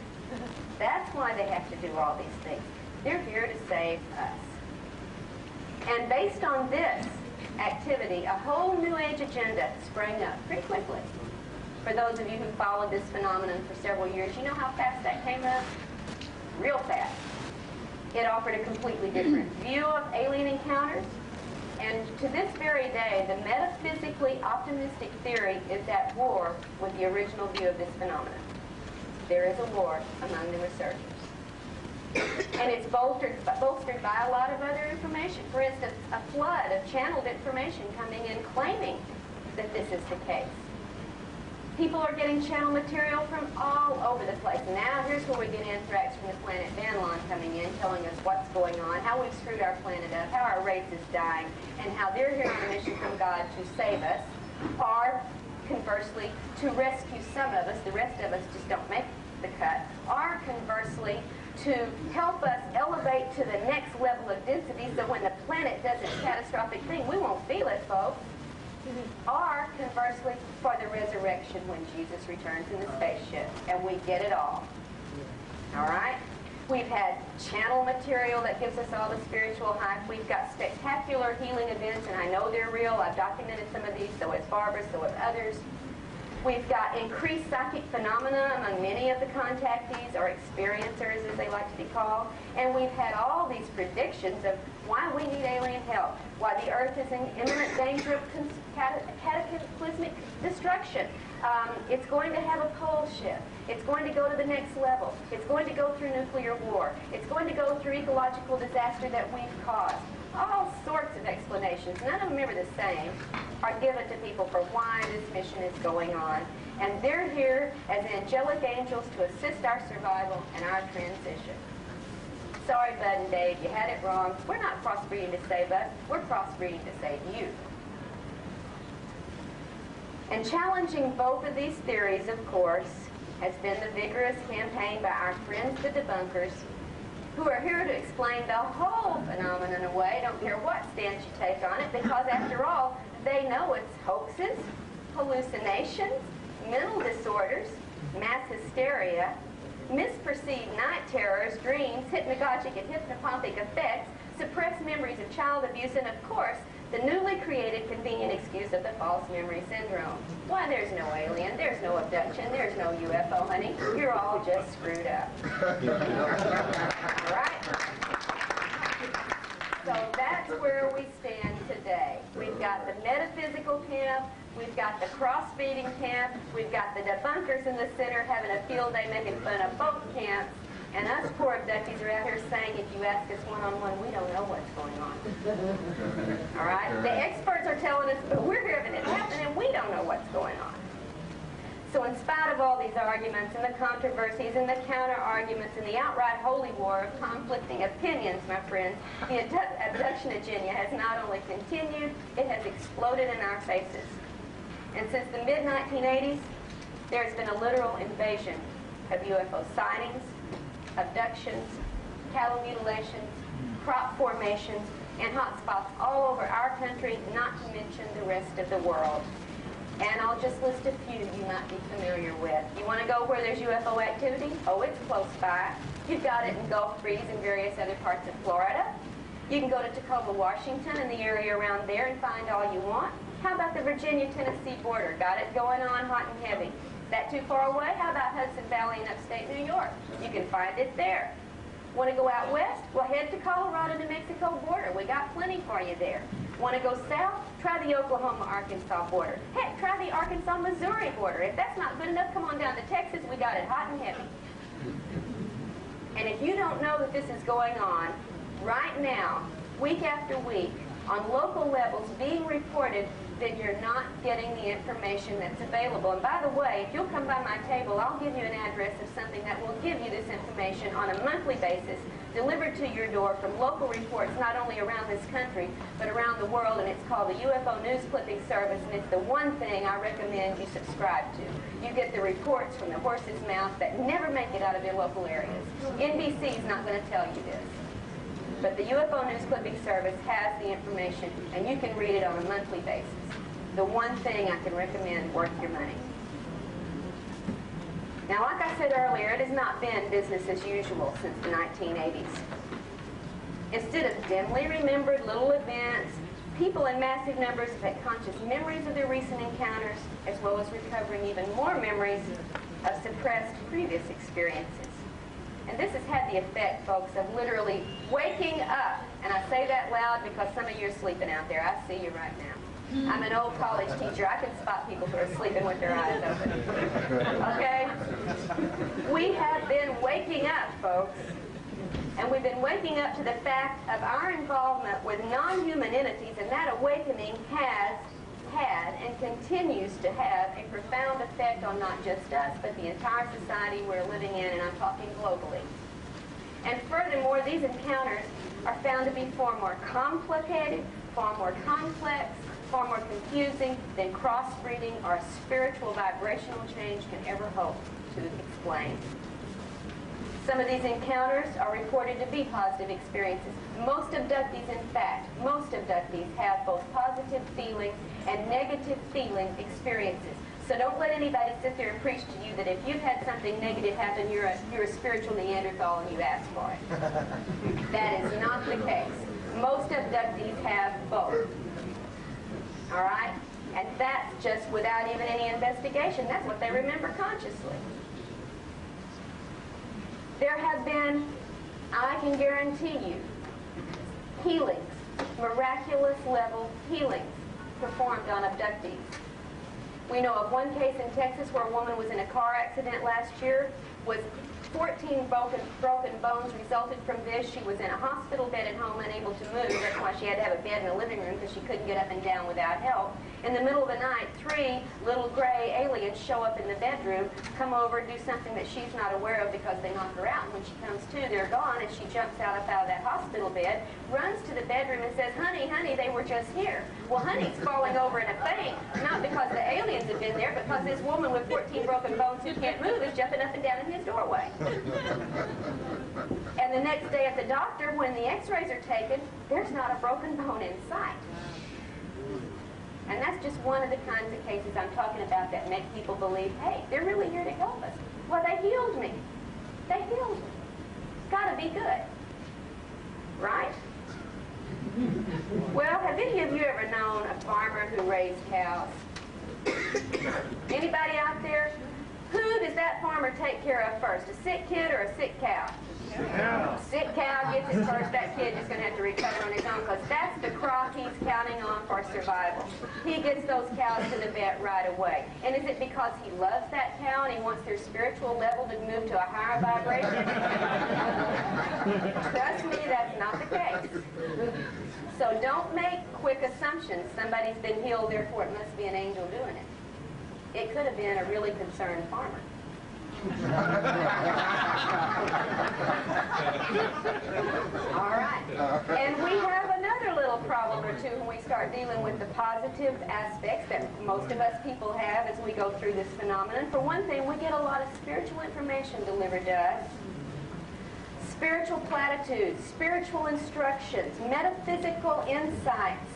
Speaker 2: That's why they have to do all these things. They're here to save us. And based on this activity, a whole new age agenda sprang up pretty quickly. For those of you who followed this phenomenon for several years, you know how fast that came up? Real fast. It offered a completely different view of alien encounters. And to this very day, the metaphysically optimistic theory is at war with the original view of this phenomenon. There is a war among the researchers. And it's bolstered by a lot of other information. For instance, a flood of channeled information coming in claiming that this is the case. People are getting channel material from all over the place. Now here's where we get anthrax from the planet Banlon coming in, telling us what's going on, how we've screwed our planet up, how our race is dying, and how they're here on a mission from God to save us, or conversely, to rescue some of us. The rest of us just don't make the cut. Or conversely, to help us elevate to the next level of density so when the planet does its catastrophic thing, we won't feel it, folks. Or, conversely, for the resurrection when Jesus returns in the spaceship and we get it all. All right? We've had channel material that gives us all the spiritual hype. We've got spectacular healing events, and I know they're real. I've documented some of these, so has Barbara, so have others. We've got increased psychic phenomena among many of the contactees, or experiencers as they like to be called. And we've had all these predictions of why we need alien help, why the Earth is in imminent danger of cataclysmic destruction. It's going to have a pole shift. It's going to go to the next level. It's going to go through nuclear war. It's going to go through ecological disaster that we've caused. All sorts of explanations, none of them ever the same, are given to people for why this mission is going on. And they're here as angelic angels to assist our survival and our transition. Sorry, Bud and Dave, you had it wrong. We're not crossbreeding to save us. We're crossbreeding to save you. And challenging both of these theories, of course, has been the vigorous campaign by our friends, the debunkers, who are here to explain the whole phenomenon away. Don't care what stance you take on it, because after all, they know it's hoaxes, hallucinations, mental disorders, mass hysteria, misperceived night terrors, dreams, hypnagogic and hypnopompic effects, suppressed memories of child abuse, and of course, the newly created convenient excuse of the false memory syndrome. Why, there's no alien, there's no abduction, there's no UFO, honey. You're all just screwed up. All right? So that's where we stand today. We've got the metaphysical camp, we've got the cross-feeding camp, we've got the debunkers in the center having a field day making fun of both camps, and us poor abductees are out here saying, if you ask us one-on-one, we don't know what's going on. All right? The experts are telling us, but we're having it happen, and we don't know what's going on. So in spite of all these arguments and the controversies and the counter-arguments and the outright holy war of conflicting opinions, my friends, the abduction agenda has not only continued, it has exploded in our faces. And since the mid-1980s, there's been a literal invasion of UFO sightings, abductions, cattle mutilations, crop formations, and hotspots all over our country, not to mention the rest of the world. And I'll just list a few you might be familiar with. You want to go where there's UFO activity? Oh, it's close by. You've got it in Gulf Breeze and various other parts of Florida. You can go to Tacoma, Washington, and the area around there and find all you want. How about the Virginia-Tennessee border? Got it going on hot and heavy. Is that too far away? How about Hudson Valley and upstate New York? You can find it there. Want to go out west? Well, head to Colorado-New Mexico border. We got plenty for you there. Want to go south? Try the Oklahoma-Arkansas border. Heck, try the Arkansas-Missouri border. If that's not good enough, come on down to Texas. We got it hot and heavy. And if you don't know that this is going on right now, week after week, on local levels being reported, then you're not getting the information that's available. And by the way, if you'll come by my table, I'll give you an address of something that will give you this information on a monthly basis, delivered to your door from local reports not only around this country, but around the world, and it's called the UFO News Clipping Service, and it's the one thing I recommend you subscribe to. You get the reports from the horse's mouth that never make it out of their local areas. NBC is not going to tell you this. But the UFO News Clipping Service has the information, and you can read it on a monthly basis. The one thing I can recommend worth your money. Now, like I said earlier, it has not been business as usual since the 1980s. Instead of dimly remembered little events, people in massive numbers have had conscious memories of their recent encounters, as well as recovering even more memories of suppressed previous experiences. And this has had the effect, folks, of literally waking up. And I say that loud because some of you are sleeping out there. I see you right now. I'm an old college teacher. I can spot people who are sleeping with their eyes open. Okay? We have been waking up, folks. And we've been waking up to the fact of our involvement with non-human entities, and that awakening has had and continues to have a profound effect on not just us, but the entire society we're living in, and I'm talking globally. And furthermore, these encounters are found to be far more complicated, far more complex, far more confusing than crossbreeding or a spiritual vibrational change can ever hope to explain. Some of these encounters are reported to be positive experiences. Most abductees, in fact, most abductees have both positive feeling and negative feeling experiences. So don't let anybody sit there and preach to you that if you've had something negative happen, you're a spiritual Neanderthal and you asked for it. That is not the case. Most abductees have both. All right? And that's just without even any investigation. That's what they remember consciously. There have been, I can guarantee you, healings, miraculous level healings performed on abductees. We know of one case in Texas where a woman was in a car accident last year, was 14 broken bones resulted from this. She was in a hospital bed at home, unable to move. That's why she had to have a bed in the living room, because she couldn't get up and down without help. In the middle of the night, 3 little gray aliens show up in the bedroom, come over, do something that she's not aware of because they knock her out. And when she comes to, they're gone, and she jumps out of that hospital bed, runs to the bedroom and says, honey, they were just here. Well, honey's falling over in a faint, not because the aliens have been there, because this woman with 14 broken bones who can't move is jumping up and down in his doorway. And the next day at the doctor, when the x-rays are taken, there's not a broken bone in sight. And that's just one of the kinds of cases I'm talking about that make people believe, hey, they're really here to help us. Well, they healed me. They healed me. It's got to be good. Right? Well, have any of you ever known a farmer who raised cows? Anybody out there? Who does that farmer take care of first, a sick kid or a sick cow? Yeah. Sick cow gets it first. That kid is going to have to recover on his own, because that's the crop he's counting on for survival. He gets those cows to the vet right away. And is it because he loves that cow and he wants their spiritual level to move to a higher vibration? Trust me, that's not the case. So don't make quick assumptions. Somebody's been healed, therefore it must be an angel doing it. It could have been a really concerned farmer. All right. And we have another little problem or two when we start dealing with the positive aspects that most of us people have as we go through this phenomenon. For one thing, we get a lot of spiritual information delivered to us. Spiritual platitudes, spiritual instructions, metaphysical insights,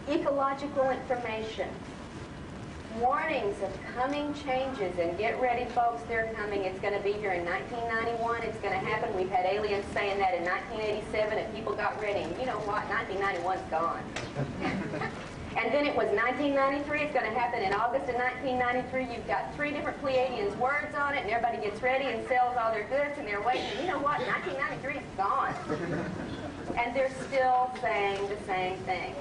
Speaker 2: ecological information, warnings of coming changes. And get ready, folks, they're coming. It's going to be here in 1991. It's going to happen. We've had aliens saying that in 1987, and people got ready. And you know what? 1991's gone. And then it was 1993. It's going to happen in August of 1993. You've got 3 different Pleiadians' words on it, and everybody gets ready and sells all their goods, and they're waiting. And you know what? 1993 is gone. And they're still saying the same thing.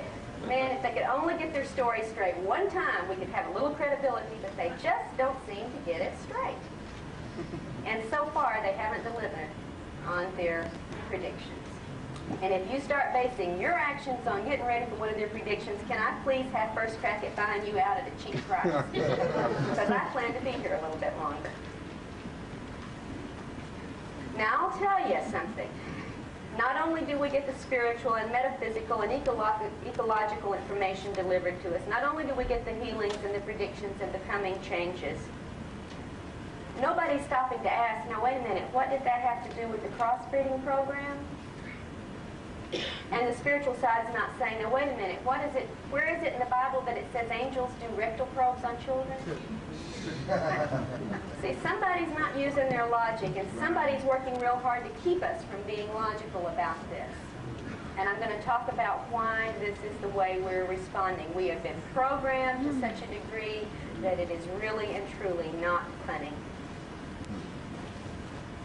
Speaker 2: Man, if they could only get their story straight one time, we could have a little credibility, but they just don't seem to get it straight. And so far, they haven't delivered on their predictions. And if you start basing your actions on getting ready for one of their predictions, can I please have first crack at buying you out at a cheap price? Because I plan to be here a little bit longer. Now, I'll tell you something. Not only do we get the spiritual and metaphysical and ecological information delivered to us, not only do we get the healings and the predictions and the coming changes, nobody's stopping to ask, now wait a minute, what did that have to do with the crossbreeding program? And the spiritual side's not saying, now wait a minute, what is it, where is it in the Bible that it says angels do rectal probes on children? See, somebody's not using their logic, and somebody's working real hard to keep us from being logical about this. And I'm going to talk about why this is the way we're responding. We have been programmed to such a degree that it is really and truly not funny.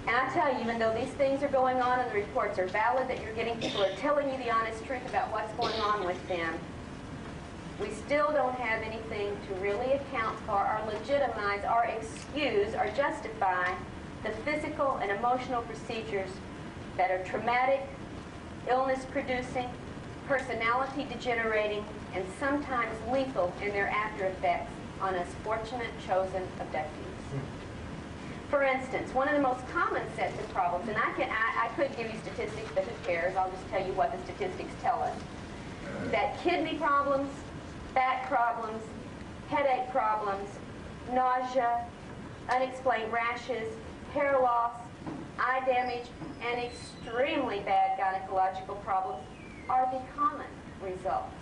Speaker 2: And I tell you, even though these things are going on and the reports are valid, that you're getting people who are telling you the honest truth about what's going on with them, we still don't have anything to really account for or legitimize or excuse or justify the physical and emotional procedures that are traumatic, illness-producing, personality-degenerating, and sometimes lethal in their after-effects on us fortunate, chosen abductees. For instance, one of the most common sets of problems, and I could give you statistics, but who cares? I'll just tell you what the statistics tell us. That kidney problems, back problems, headache problems, nausea, unexplained rashes, hair loss, eye damage, and extremely bad gynecological problems are the common results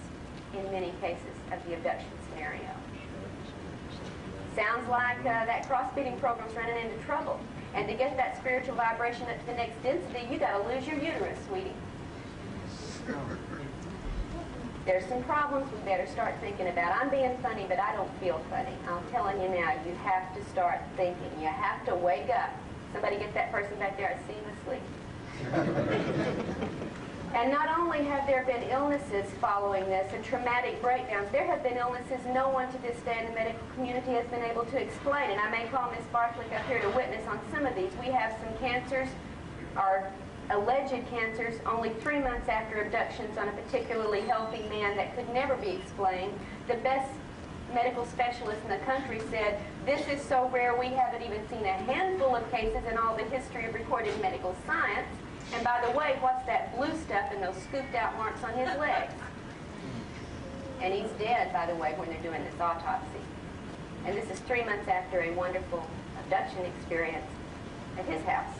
Speaker 2: in many cases of the abduction scenario. Sounds like that cross-feeding program's running into trouble. And to get that spiritual vibration up to the next density, you got to lose your uterus, sweetie. There's some problems we better start thinking about. I'm being funny, but I don't feel funny. I'm telling you now, you have to start thinking. You have to wake up. Somebody get that person back there. I see him asleep. And not only have there been illnesses following this and traumatic breakdowns, there have been illnesses no one to this day in the medical community has been able to explain. And I may call Miss Barkley up here to witness on some of these. We have some cancers, or alleged cancers, only 3 months after abductions on a particularly healthy man that could never be explained. The best medical specialist in the country said, this is so rare we haven't even seen a handful of cases in all the history of recorded medical science. And by the way, what's that blue stuff and those scooped out marks on his legs? And he's dead, by the way, when they're doing this autopsy. And this is 3 months after a wonderful abduction experience at his house.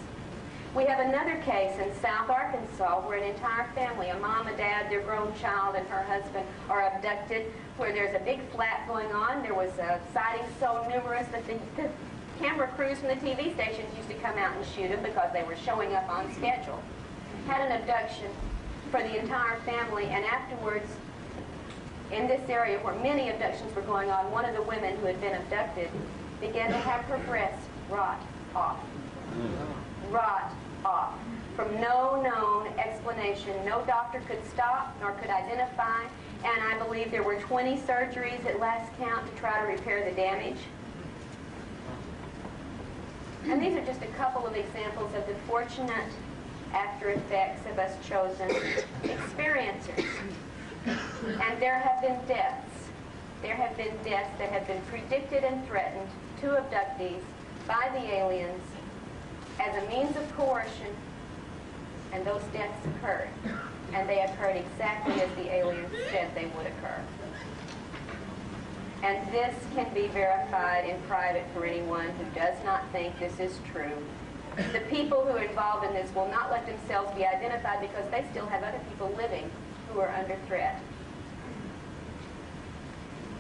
Speaker 2: We have another case in South Arkansas where an entire family, a mom, a dad, their grown child, and her husband are abducted, where there's a big flat going on. There was sightings so numerous that the camera crews from the TV stations used to come out and shoot them because they were showing up on schedule. Had an abduction for the entire family, and afterwards, in this area where many abductions were going on, one of the women who had been abducted began to have her breast rot off. Rot off. From no known explanation. No doctor could stop nor could identify, and I believe there were 20 surgeries at last count to try to repair the damage. And these are just a couple of examples of the fortunate after effects of us chosen experiencers. And there have been deaths. There have been deaths that have been predicted and threatened to abductees by the aliens as a means of coercion, and those deaths occurred. And they occurred exactly as the aliens said they would occur. And this can be verified in private for anyone who does not think this is true. The people who are involved in this will not let themselves be identified because they still have other people living who are under threat.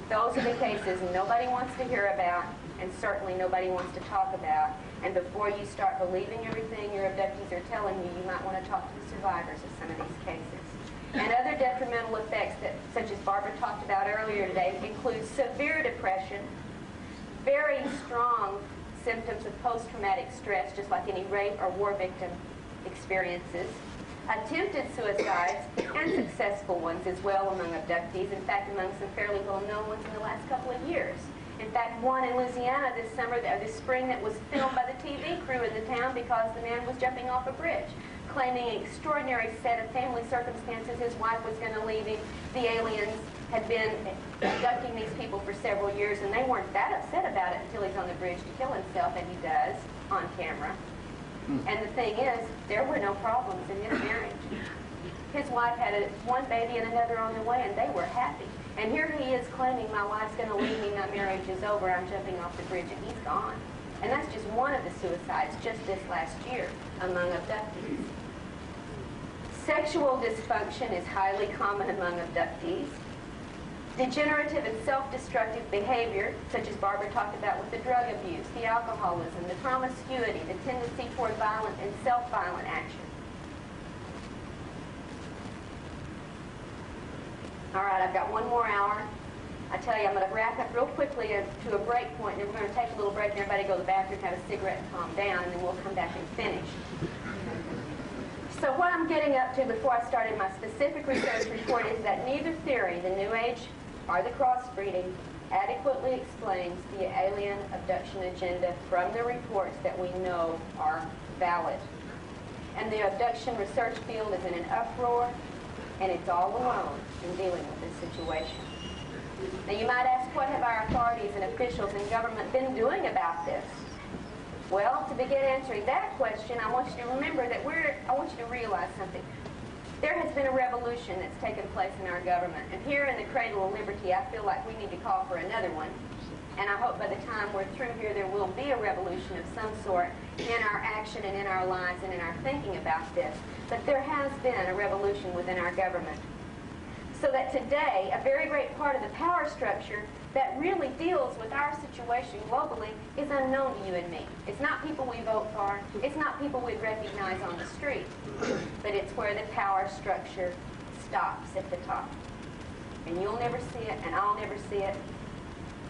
Speaker 2: Those are the cases nobody wants to hear about, and certainly nobody wants to talk about. And before you start believing everything your abductees are telling you, you might want to talk to the survivors of some of these cases. And other detrimental effects, that, such as Barbara talked about earlier today, include severe depression, very strong symptoms of post-traumatic stress, just like any rape or war victim experiences, attempted suicides, and successful ones as well among abductees. In fact, among some fairly well-known ones in the last couple of years. In fact, one in Louisiana this spring that was filmed by the TV crew in the town because the man was jumping off a bridge, claiming an extraordinary set of family circumstances. His wife was going to leave him. The aliens had been abducting these people for several years, and they weren't that upset about it until he's on the bridge to kill himself, and he does, on camera. And the thing is, there were no problems in his marriage. His wife had one baby and another on the way, and they were happy. And here he is claiming, my wife's going to leave me, my marriage is over, I'm jumping off the bridge, and he's gone. And that's just one of the suicides just this last year among abductees. Sexual dysfunction is highly common among abductees. Degenerative and self-destructive behavior, such as Barbara talked about with the drug abuse, the alcoholism, the promiscuity, the tendency toward violent and self-violent action. All right, I've got 1 more hour. I tell you, I'm going to wrap up real quickly to a break point, and then we're going to take a little break and everybody go to the bathroom, have a cigarette, and calm down, and then we'll come back and finish. So what I'm getting up to before I started my specific research report is that neither theory, the New Age or the crossbreeding, adequately explains the alien abduction agenda from the reports that we know are valid. And the abduction research field is in an uproar, and it's all alone in dealing with this situation. Now you might ask, what have our authorities and officials in government been doing about this? Well, to begin answering that question, I want you to remember that I want you to realize something. There has been a revolution that's taken place in our government, and here in the Cradle of Liberty, I feel like we need to call for another one. And I hope by the time we're through here, there will be a revolution of some sort in our action and in our lives and in our thinking about this. But there has been a revolution within our government. So that today, a very great part of the power structure that really deals with our situation globally is unknown to you and me. It's not people we vote for. It's not people we'd recognize on the street. But it's where the power structure stops at the top. And you'll never see it, and I'll never see it.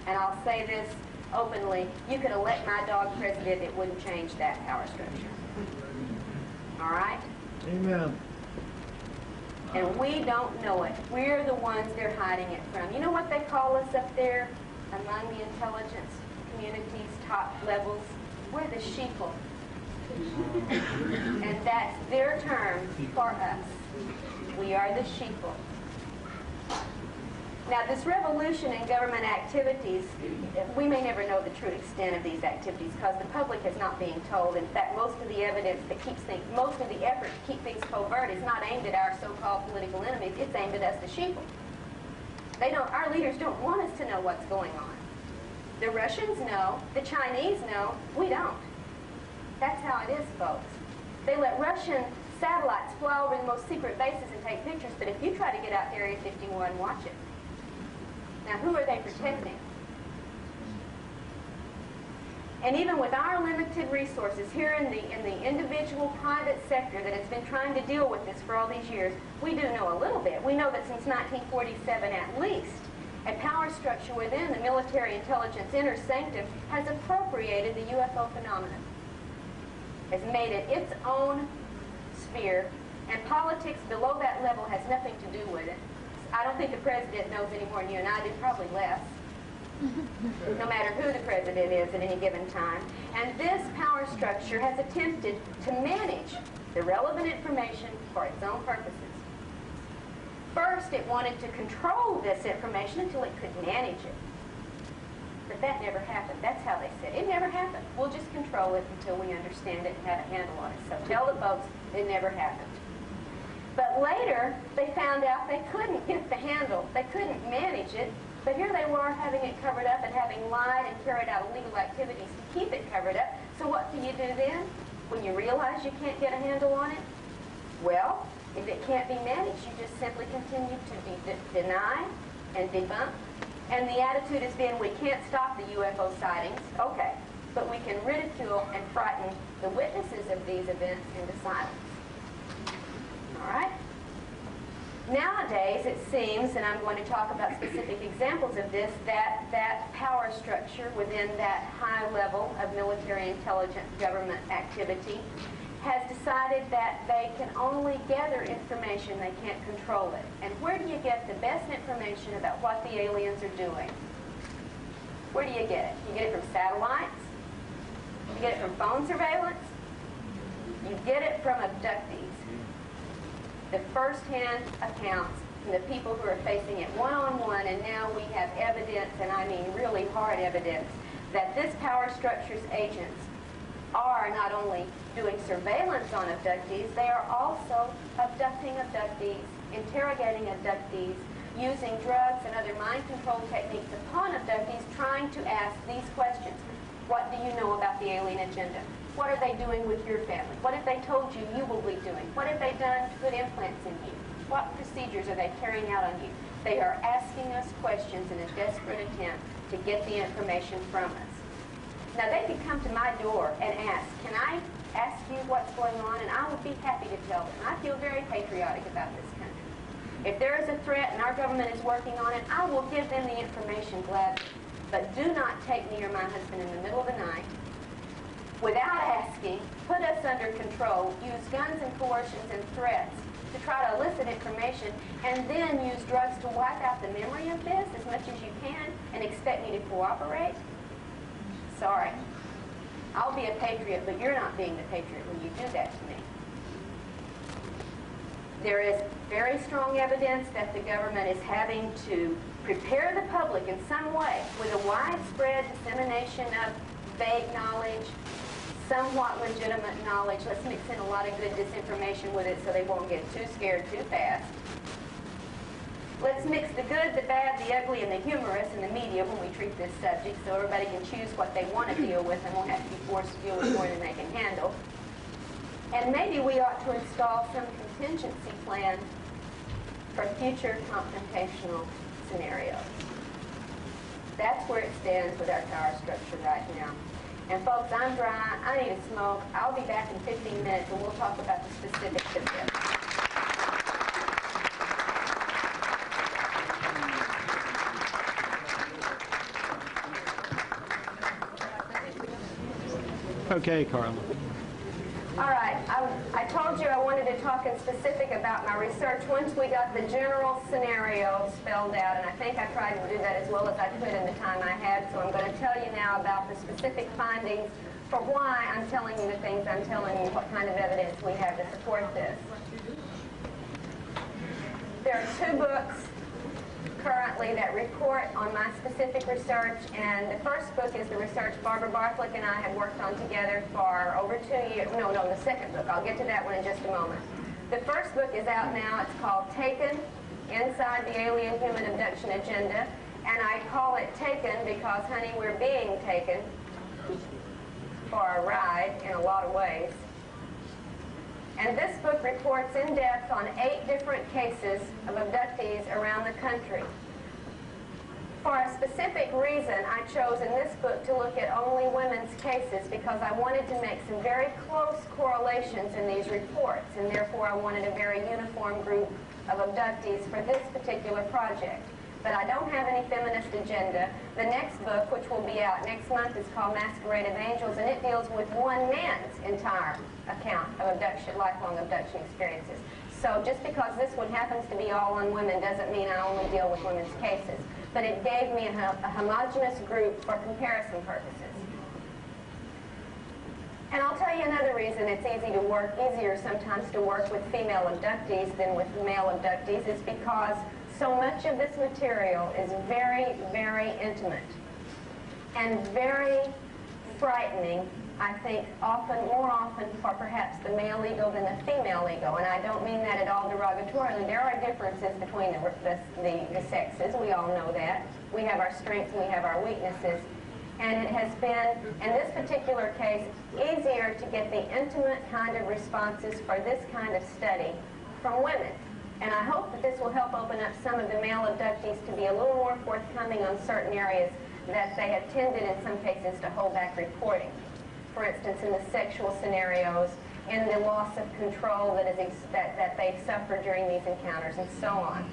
Speaker 2: And I'll say this openly, you could elect my dog president, it wouldn't change that power structure. All right?
Speaker 4: Amen.
Speaker 2: And we don't know it. We're the ones they're hiding it from. You know what they call us up there among the intelligence community's top levels? We're the sheeple. And that's their term for us. We are the sheeple. Now, this revolution in government activities, we may never know the true extent of these activities because the public is not being told. In fact, most of the evidence that keeps things, most of the effort to keep things covert is not aimed at our so-called political enemies. It's aimed at us, the sheeple. Our leaders don't want us to know what's going on. The Russians know. The Chinese know. We don't. That's how it is, folks. They let Russian satellites fly over the most secret bases and take pictures, but if you try to get out to Area 51, watch it. Now, who are they protecting? And even with our limited resources here in the individual private sector that has been trying to deal with this for all these years, we do know a little bit. We know that since 1947 at least, a power structure within the military intelligence inner sanctum has appropriated the UFO phenomenon, has made it its own sphere, and politics below that level has nothing to do with it. I don't think the president knows any more than you and I do, probably less, no matter who the president is at any given time. And this power structure has attempted to manage the relevant information for its own purposes. First, it wanted to control this information until it could manage it. But that never happened. That's how they said it. It never happened. We'll just control it until we understand it and have a handle on it. So tell the folks it never happened. But later, they found out they couldn't get the handle. They couldn't manage it. But here they were having it covered up and having lied and carried out illegal activities to keep it covered up. So what do you do then when you realize you can't get a handle on it? Well, if it can't be managed, you just simply continue to deny and debunk. And the attitude has been, we can't stop the UFO sightings. Okay, but we can ridicule and frighten the witnesses of these events into silence. All right? Nowadays, it seems, and I'm going to talk about specific examples of this, that power structure within that high level of military intelligence government activity has decided that they can only gather information, they can't control it. And where do you get the best information about what the aliens are doing? Where do you get it? You get it from satellites? You get it from phone surveillance? You get it from abductees. The first-hand accounts from the people who are facing it one-on-one, and now we have evidence, and I mean really hard evidence, that this power structure's agents are not only doing surveillance on abductees, they are also abducting abductees, interrogating abductees, using drugs and other mind control techniques upon abductees, trying to ask these questions. What do you know about the alien agenda? What are they doing with your family? What have they told you you will be doing? What have they done to put implants in you? What procedures are they carrying out on you? They are asking us questions in a desperate attempt to get the information from us. Now, they could come to my door and ask, can I ask you what's going on? And I would be happy to tell them. I feel very patriotic about this country. If there is a threat and our government is working on it, I will give them the information gladly. But do not take me or my husband in the middle of the night without asking, put us under control, use guns and coercions and threats to try to elicit information, and then use drugs to wipe out the memory of this as much as you can and expect me to cooperate? Sorry. I'll be a patriot, but you're not being the patriot when you do that to me. There is very strong evidence that the government is having to prepare the public in some way with a widespread dissemination of vague knowledge, somewhat legitimate knowledge. Let's mix in a lot of good disinformation with it so they won't get too scared too fast. Let's mix the good, the bad, the ugly, and the humorous in the media when we treat this subject so everybody can choose what they want to deal with and won't have to be forced to deal with more than they can handle. And maybe we ought to install some contingency plan for future confrontational scenarios. That's where it stands with our power structure right now. And folks, I'm dry. I need a smoke. I'll be back in 15 minutes and we'll talk about the specifics of this.
Speaker 3: Okay, Karla.
Speaker 2: All right, I told you I wanted to talk in specific about my research once we got the general scenario spelled out, and I think I tried to do that as well as I could in the time I had, so I'm going to tell you now about the specific findings for why I'm telling you the things I'm telling you, what kind of evidence we have to support this. There are 2 books currently that report on my specific research, and the first book is the research Barbara Barthlick and I have worked on together for over 2 years. No, the second book. I'll get to that one in just a moment. The first book is out now. It's called Taken, Inside the Alien Human Abduction Agenda, and I call it Taken because, honey, we're being taken for a ride in a lot of ways. And this book reports in depth on 8 different cases of abductees around the country. For a specific reason, I chose in this book to look at only women's cases because I wanted to make some very close correlations in these reports, and therefore I wanted a very uniform group of abductees for this particular project. But I don't have any feminist agenda. The next book, which will be out next month, is called Masquerade of Angels, and it deals with one man's entire account of abduction, lifelong abduction experiences. So just because this one happens to be all on women doesn't mean I only deal with women's cases. But it gave me a homogeneous group for comparison purposes. And I'll tell you another reason it's easier sometimes to work with female abductees than with male abductees is because so much of this material is very, very intimate and very frightening, I think, more often for perhaps the male ego than the female ego. And I don't mean that at all derogatorily. There are differences between the sexes. We all know that. We have our strengths and we have our weaknesses. And it has been, in this particular case, easier to get the intimate kind of responses for this kind of study from women. And I hope that this will help open up some of the male abductees to be a little more forthcoming on certain areas that they have tended in some cases to hold back reporting. For instance, in the sexual scenarios, in the loss of control that they suffer during these encounters, and so on.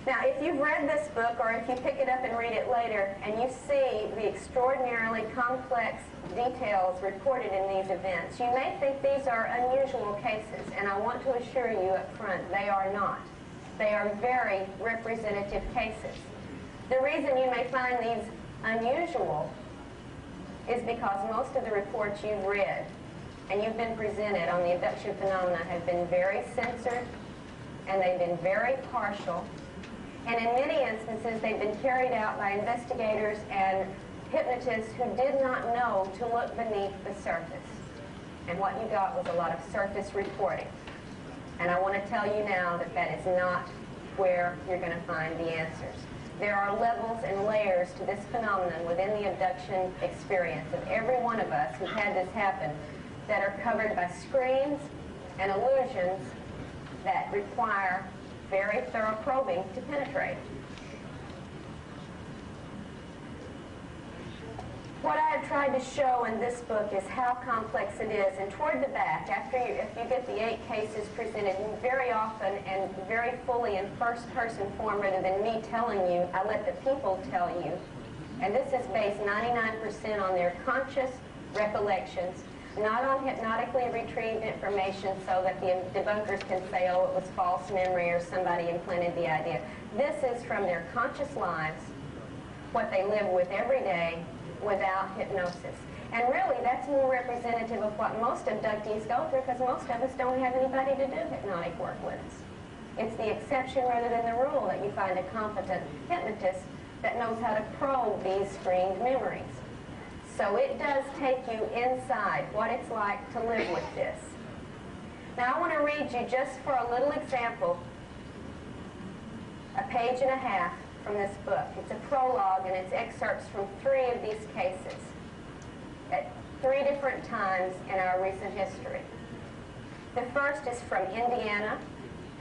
Speaker 2: Now, if you've read this book, or if you pick it up and read it later, and you see the extraordinarily complex details reported in these events, you may think these are unusual cases, and I want to assure you up front, they are not. They are very representative cases. The reason you may find these unusual is because most of the reports you've read and you've been presented on the abduction phenomena have been very censored, and they've been very partial, and in many instances they've been carried out by investigators and hypnotists who did not know to look beneath the surface. And what you got was a lot of surface reporting. And I want to tell you now that that is not where you're going to find the answers. There are levels and layers to this phenomenon within the abduction experience of every one of us who's had this happen that are covered by screens and illusions that require very thorough probing to penetrate. What I have tried to show in this book is how complex it is, and toward the back, if you get the 8 cases presented very often and very fully in first-person form rather than me telling you, I let the people tell you, and this is based 99% on their conscious recollections, not on hypnotically retrieved information so that the debunkers can say, oh, it was false memory or somebody implanted the idea. This is from their conscious lives, what they live with every day, without hypnosis. And really, that's more representative of what most abductees go through, because most of us don't have anybody to do hypnotic work with us. It's the exception rather than the rule that you find a competent hypnotist that knows how to probe these screened memories. So it does take you inside what it's like to live with this. Now I want to read you, just for a little example, a page and a half from this book. It's a prologue, and it's excerpts from 3 of these cases at 3 different times in our recent history. The first is from Indiana,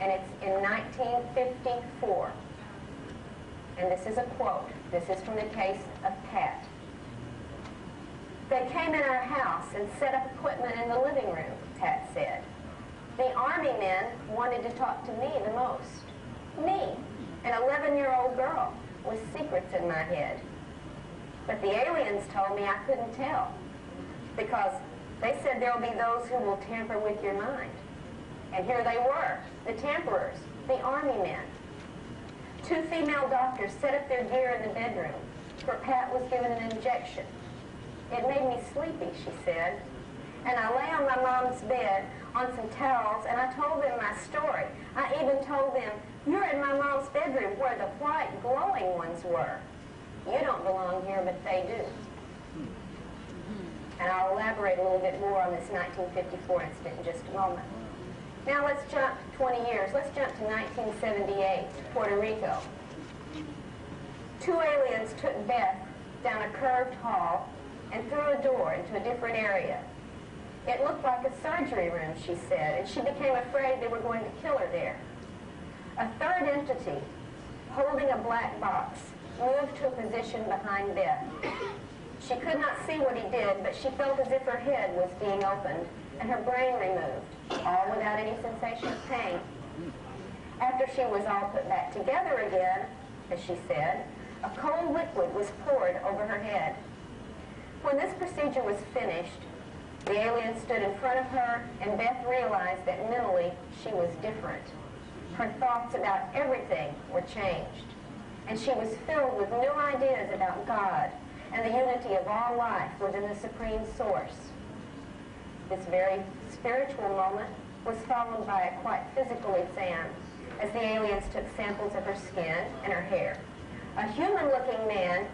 Speaker 2: and it's in 1954. And this is a quote. This is from the case of Pat. "They came in our house and set up equipment in the living room," Pat said. "The Army men wanted to talk to me the most. Me, an 11-year-old girl with secrets in my head. But the aliens told me I couldn't tell, because they said there'll be those who will tamper with your mind. And here they were, the tamperers, the Army men. 2 female doctors set up their gear in the bedroom, where Pat was given an injection. It made me sleepy," she said. "And I lay on my mom's bed on some towels, and I told them my story. I even told them, 'You're in my mom's bedroom where the white glowing ones were. You don't belong here, but they do.'" And I'll elaborate a little bit more on this 1954 incident in just a moment. Now let's jump 20 years. Let's jump to 1978, Puerto Rico. 2 aliens took Beth down a curved hall and through a door into a different area. It looked like a surgery room, she said, and she became afraid they were going to kill her there. A third entity, holding a black box, moved to a position behind Beth. She could not see what he did, but she felt as if her head was being opened and her brain removed, all without any sensation of pain. After she was all put back together again, as she said, a cold liquid was poured over her head. When this procedure was finished, the alien stood in front of her, and Beth realized that mentally she was different. Her thoughts about everything were changed, and she was filled with new ideas about God and the unity of all life within the Supreme Source. This very spiritual moment was followed by a quite physical exam, as the aliens took samples of her skin and her hair. A human-looking man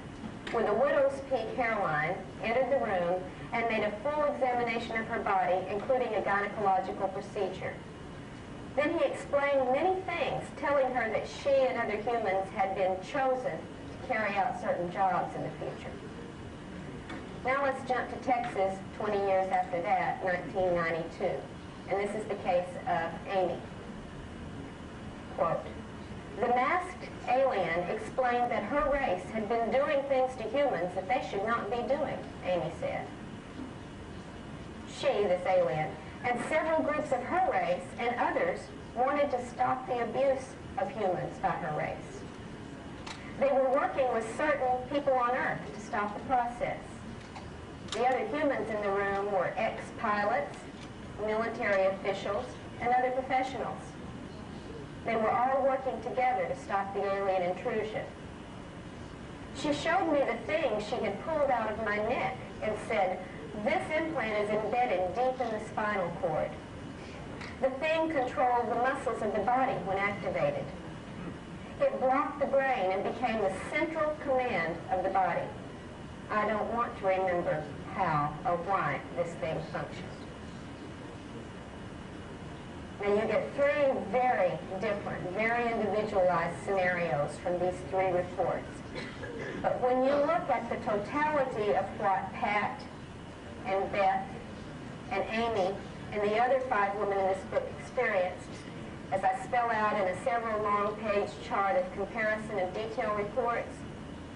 Speaker 2: with a widow's peak hairline entered the room and made a full examination of her body, including a gynecological procedure. Then he explained many things, telling her that she and other humans had been chosen to carry out certain jobs in the future. Now let's jump to Texas 20 years after that, 1992. And this is the case of Amy. Quote, "The masked alien explained that her race had been doing things to humans that they should not be doing," Amy said. She, this alien, and several groups of her race and others wanted to stop the abuse of humans by her race. They were working with certain people on Earth to stop the process. The other humans in the room were ex-pilots, military officials, and other professionals. They were all working together to stop the alien intrusion. She showed me the thing she had pulled out of my neck and said, "This implant is embedded deep in the spinal cord. The thing controlled the muscles of the body when activated. It blocked the brain and became the central command of the body. I don't want to remember how or why this thing functioned." Now you get 3 very different, very individualized scenarios from these 3 reports. But when you look at the totality of what Pat and Beth and Amy and the other 5 women in this book experienced, as I spell out in a several long-page chart of comparison of detailed reports,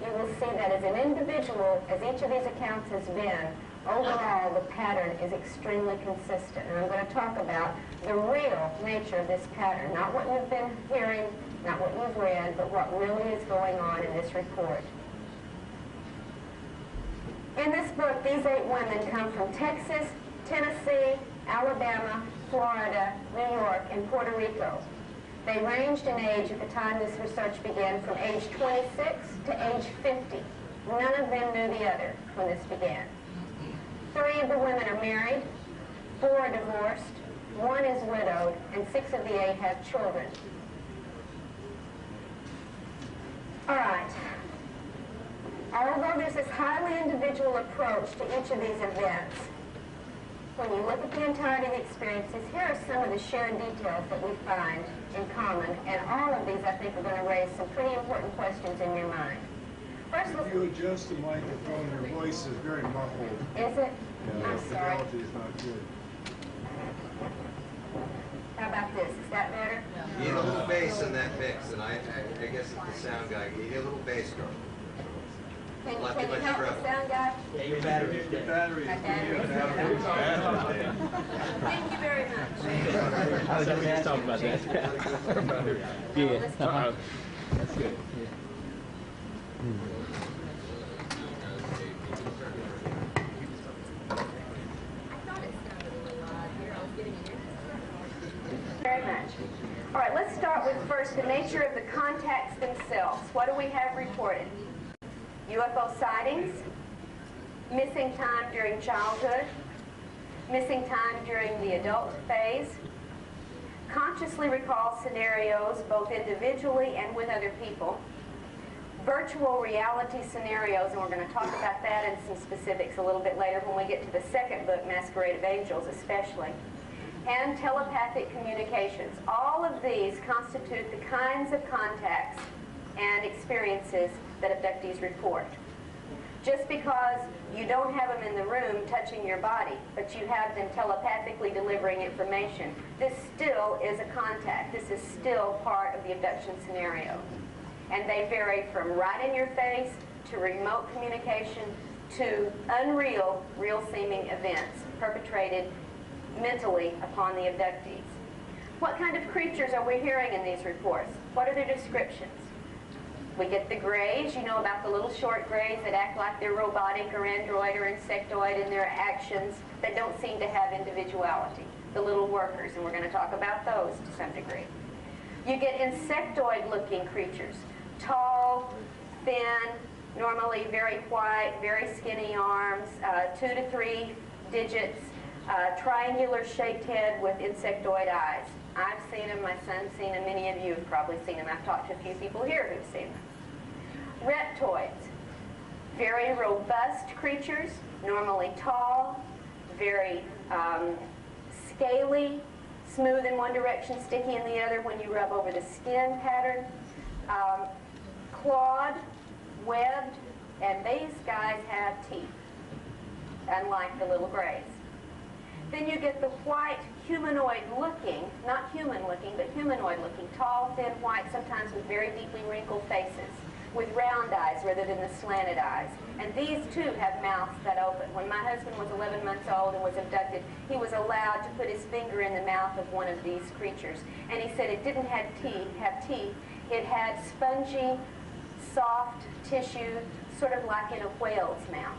Speaker 2: you will see that as an individual, as each of these accounts has been, overall the pattern is extremely consistent. And I'm going to talk about the real nature of this pattern, not what you've been hearing, not what you've read, but what really is going on in this report. In this book, these 8 women come from Texas, Tennessee, Alabama, Florida, New York, and Puerto Rico. They ranged in age at the time this research began from age 26 to age 50. None of them knew the other when this began. 3 of the women are married, 4 are divorced, 1 is widowed, and 6 of the 8 have children. All right. Although there's this highly individual approach to each of these events, When you look at the entirety of the experiences, here are some of the shared details that we find in common, and all of these, I think, are going to raise some pretty important questions in your mind. First,
Speaker 4: If you adjust the microphone, your voice is very muffled.
Speaker 2: is it?
Speaker 4: Yeah,
Speaker 2: I'm
Speaker 4: the
Speaker 2: sorry.
Speaker 4: fidelity is not good.
Speaker 2: How about this? Is that better?
Speaker 5: You need a little bass in that mix, and I guess it's the sound guy. You need a little bass drum.
Speaker 2: Can you help the sound guy?
Speaker 6: Yeah, your battery's
Speaker 4: The
Speaker 6: dead.
Speaker 4: battery
Speaker 2: My
Speaker 4: is
Speaker 2: battery's
Speaker 4: dead.
Speaker 2: Thank you very much.
Speaker 3: I was just talking about that.
Speaker 2: Yeah.
Speaker 3: That's good.
Speaker 2: Very much. All right, let's start with first the nature of the contacts themselves. What do we have reported? UFO sightings, missing time during childhood, missing time during the adult phase, consciously recall scenarios both individually and with other people, virtual reality scenarios, and we're going to talk about that in some specifics a little bit later when we get to the second book, Masquerade of Angels especially, and telepathic communications. All of these constitute the kinds of contacts and experiences that abductees report. Just because you don't have them in the room touching your body, but you have them telepathically delivering information, this still is a contact. This is still part of the abduction scenario. And they vary from right in your face to remote communication to unreal, real-seeming events perpetrated mentally upon the abductees. What kind of creatures are we hearing in these reports? What are their descriptions? We get the grays. You know about the little short grays that act like they're robotic or android or insectoid in their actions that don't seem to have individuality. The little workers, and we're going to talk about those to some degree. You get insectoid-looking creatures. Tall, thin, normally very white, very skinny arms, 2 to 3 digits, triangular shaped head with insectoid eyes. I've seen them, my son's seen them, many of you have probably seen them. I've talked to a few people here who've seen them. Reptoids, very robust creatures, normally tall, very scaly, smooth in one direction, sticky in the other when you rub over the skin pattern, clawed, webbed, and these guys have teeth, unlike the little grays. Then you get the white, humanoid-looking, not human-looking, but humanoid-looking, tall, thin, white, sometimes with very deeply wrinkled faces, with round eyes rather than the slanted eyes. And these, too, have mouths that open. When my husband was 11 months old and was abducted, he was allowed to put his finger in the mouth of one of these creatures. And he said it didn't have teeth. It had spongy, soft tissue, sort of like in a whale's mouth.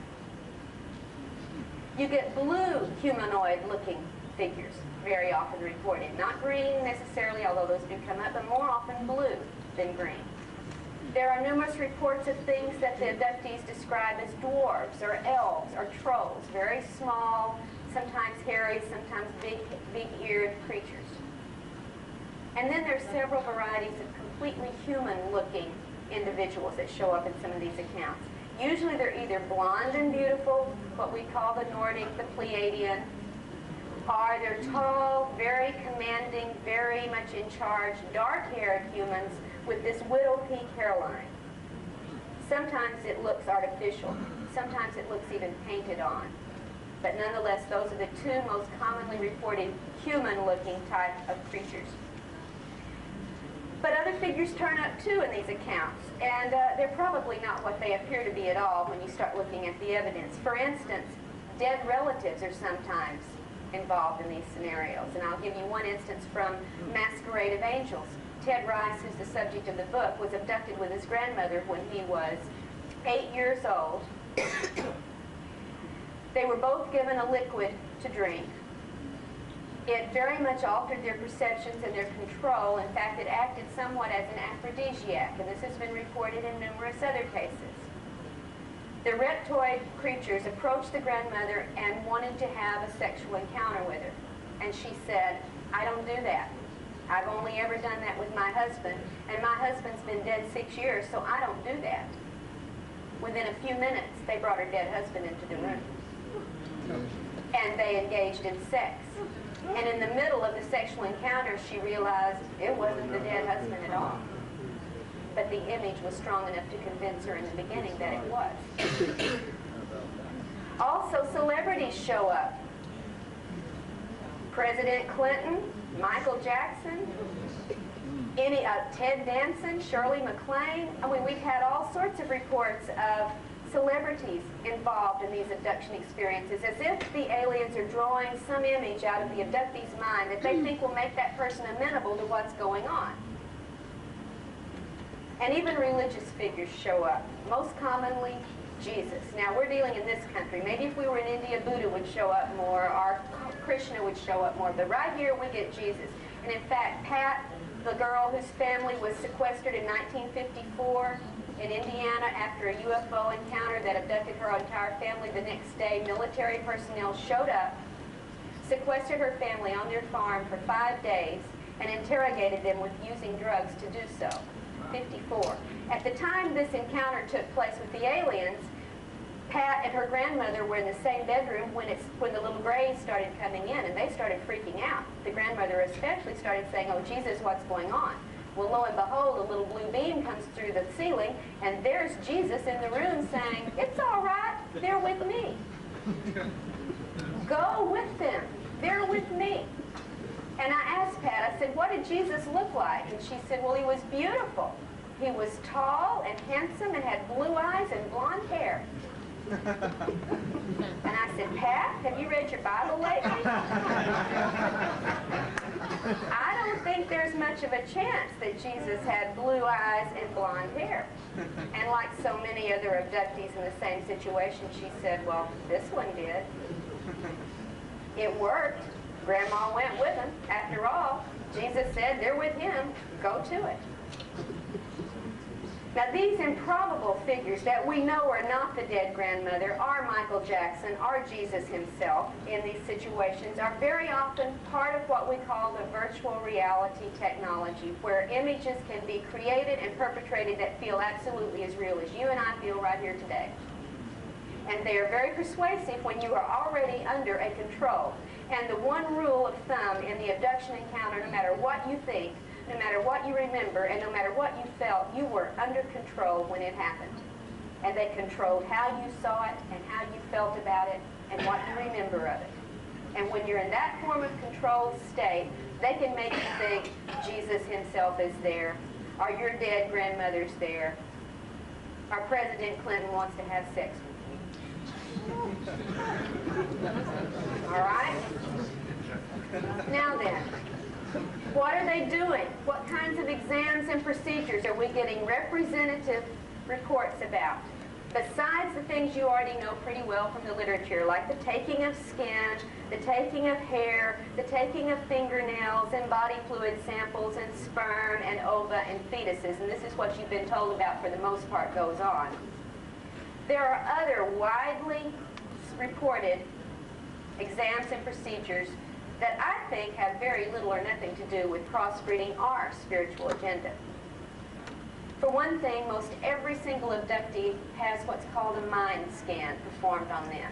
Speaker 2: You get blue humanoid-looking figures, very often reported. Not green necessarily, although those do come up, but more often blue than green. There are numerous reports of things that the abductees describe as dwarves or elves or trolls, very small, sometimes hairy, sometimes big-eared creatures. And then there's several varieties of completely human-looking individuals that show up in some of these accounts. Usually they're either blonde and beautiful, what we call the Nordic, the Pleiadian, or they're tall, very commanding, very much in charge, dark-haired humans with this widow peak hairline. Sometimes it looks artificial. Sometimes it looks even painted on. But nonetheless, those are the two most commonly reported human-looking type of creatures. But other figures turn up too in these accounts, and they're probably not what they appear to be at all when you start looking at the evidence. For instance, dead relatives are sometimes involved in these scenarios, and I'll give you one instance from Masquerade of Angels. Ted Rice, who's the subject of the book, was abducted with his grandmother when he was 8 years old. They were both given a liquid to drink. It very much altered their perceptions and their control. In fact, it acted somewhat as an aphrodisiac, and this has been reported in numerous other cases. The reptoid creatures approached the grandmother and wanted to have a sexual encounter with her. And she said, "I don't do that. I've only ever done that with my husband, and my husband's been dead 6 years, so I don't do that." Within a few minutes, they brought her dead husband into the room. and they engaged in sex. And in the middle of the sexual encounter, she realized it wasn't the dead husband at all. But the image was strong enough to convince her in the beginning that it was. Also, celebrities show up. President Clinton, Michael Jackson, Ted Danson, Shirley MacLaine. I mean, we've had all sorts of reports of celebrities involved in these abduction experiences, as if the aliens are drawing some image out of the abductee's mind that they think will make that person amenable to what's going on. And even religious figures show up, most commonly Jesus. Now, we're dealing in this country. Maybe if we were in India, Buddha would show up more, or Krishna would show up more, but right here we get Jesus. And in fact, Pat, the girl whose family was sequestered in 1954 in Indiana after a UFO encounter that abducted her entire family, the next day military personnel showed up, sequestered her family on their farm for 5 days, and interrogated them with using drugs to do so. 54. At the time this encounter took place with the aliens, Pat and her grandmother were in the same bedroom when the little grays started coming in, and they started freaking out. The grandmother especially started saying, "Oh, Jesus, what's going on?" Well, lo and behold, a little blue beam comes through the ceiling, and there's Jesus in the room saying, "It's all right, they're with me. Go with them, they're with me." And I asked Pat, I said, "What did Jesus look like?" And she said, "Well, he was beautiful. He was tall and handsome and had blue eyes and blonde hair." And I said, "Pat, have you read your Bible lately?" I don't think there's much of a chance that Jesus had blue eyes and blonde hair. And like so many other abductees in the same situation, she said, "Well, this one did. It worked. Grandma went with him. After all, Jesus said they're with him. Go to it." Now, these improbable figures that we know are not the dead grandmother, are Michael Jackson, are Jesus himself in these situations, are very often part of what we call the virtual reality technology, where images can be created and perpetrated that feel absolutely as real as you and I feel right here today. And they are very persuasive when you are already under a control. And the one rule of thumb in the abduction encounter, no matter what you think, no matter what you remember, and no matter what you felt, you were under control when it happened. And they controlled how you saw it and how you felt about it and what you remember of it. And when you're in that form of controlled state, they can make you think Jesus himself is there, or your dead grandmother's there, or President Clinton wants to have sex with you. All right? Now then, what are they doing? What kinds of exams and procedures are we getting representative reports about? Besides the things you already know pretty well from the literature, like the taking of skin, the taking of hair, the taking of fingernails and body fluid samples and sperm and ova and fetuses, and this is what you've been told about for the most part goes on. There are other widely reported exams and procedures that I think have very little or nothing to do with crossbreeding our spiritual agenda. For one thing, most every single abductee has what's called a mind scan performed on them.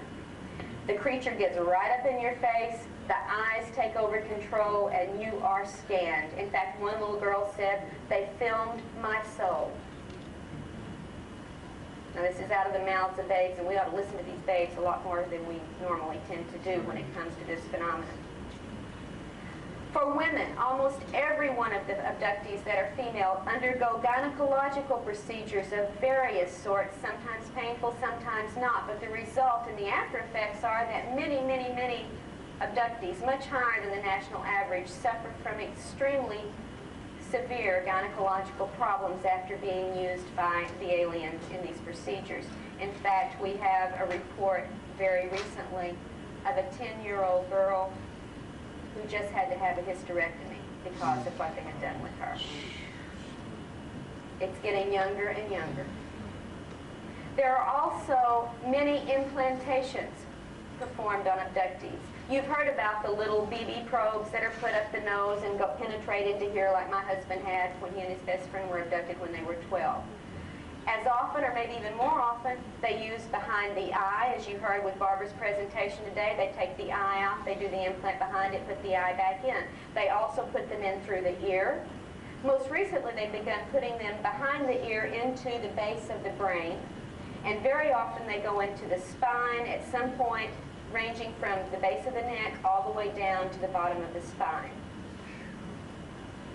Speaker 2: The creature gets right up in your face, the eyes take over control, and you are scanned. In fact, one little girl said, "They filmed my soul." Now, this is out of the mouths of babes, and we ought to listen to these babes a lot more than we normally tend to do when it comes to this phenomenon. For women, almost every one of the abductees that are female undergo gynecological procedures of various sorts, sometimes painful, sometimes not. But the result and the after effects are that many, many, many abductees, much higher than the national average, suffer from extremely severe gynecological problems after being used by the aliens in these procedures. In fact, we have a report very recently of a 10-year-old girl who just had to have a hysterectomy because of what they had done with her. It's getting younger and younger. There are also many implantations performed on abductees. You've heard about the little BB probes that are put up the nose and go penetrate into here like my husband had when he and his best friend were abducted when they were 12. As often, or maybe even more often, they use behind the eye. As you heard with Barbara's presentation today, they take the eye out, they do the implant behind it, put the eye back in. They also put them in through the ear. Most recently, they've begun putting them behind the ear into the base of the brain. And very often they go into the spine at some point, ranging from the base of the neck all the way down to the bottom of the spine.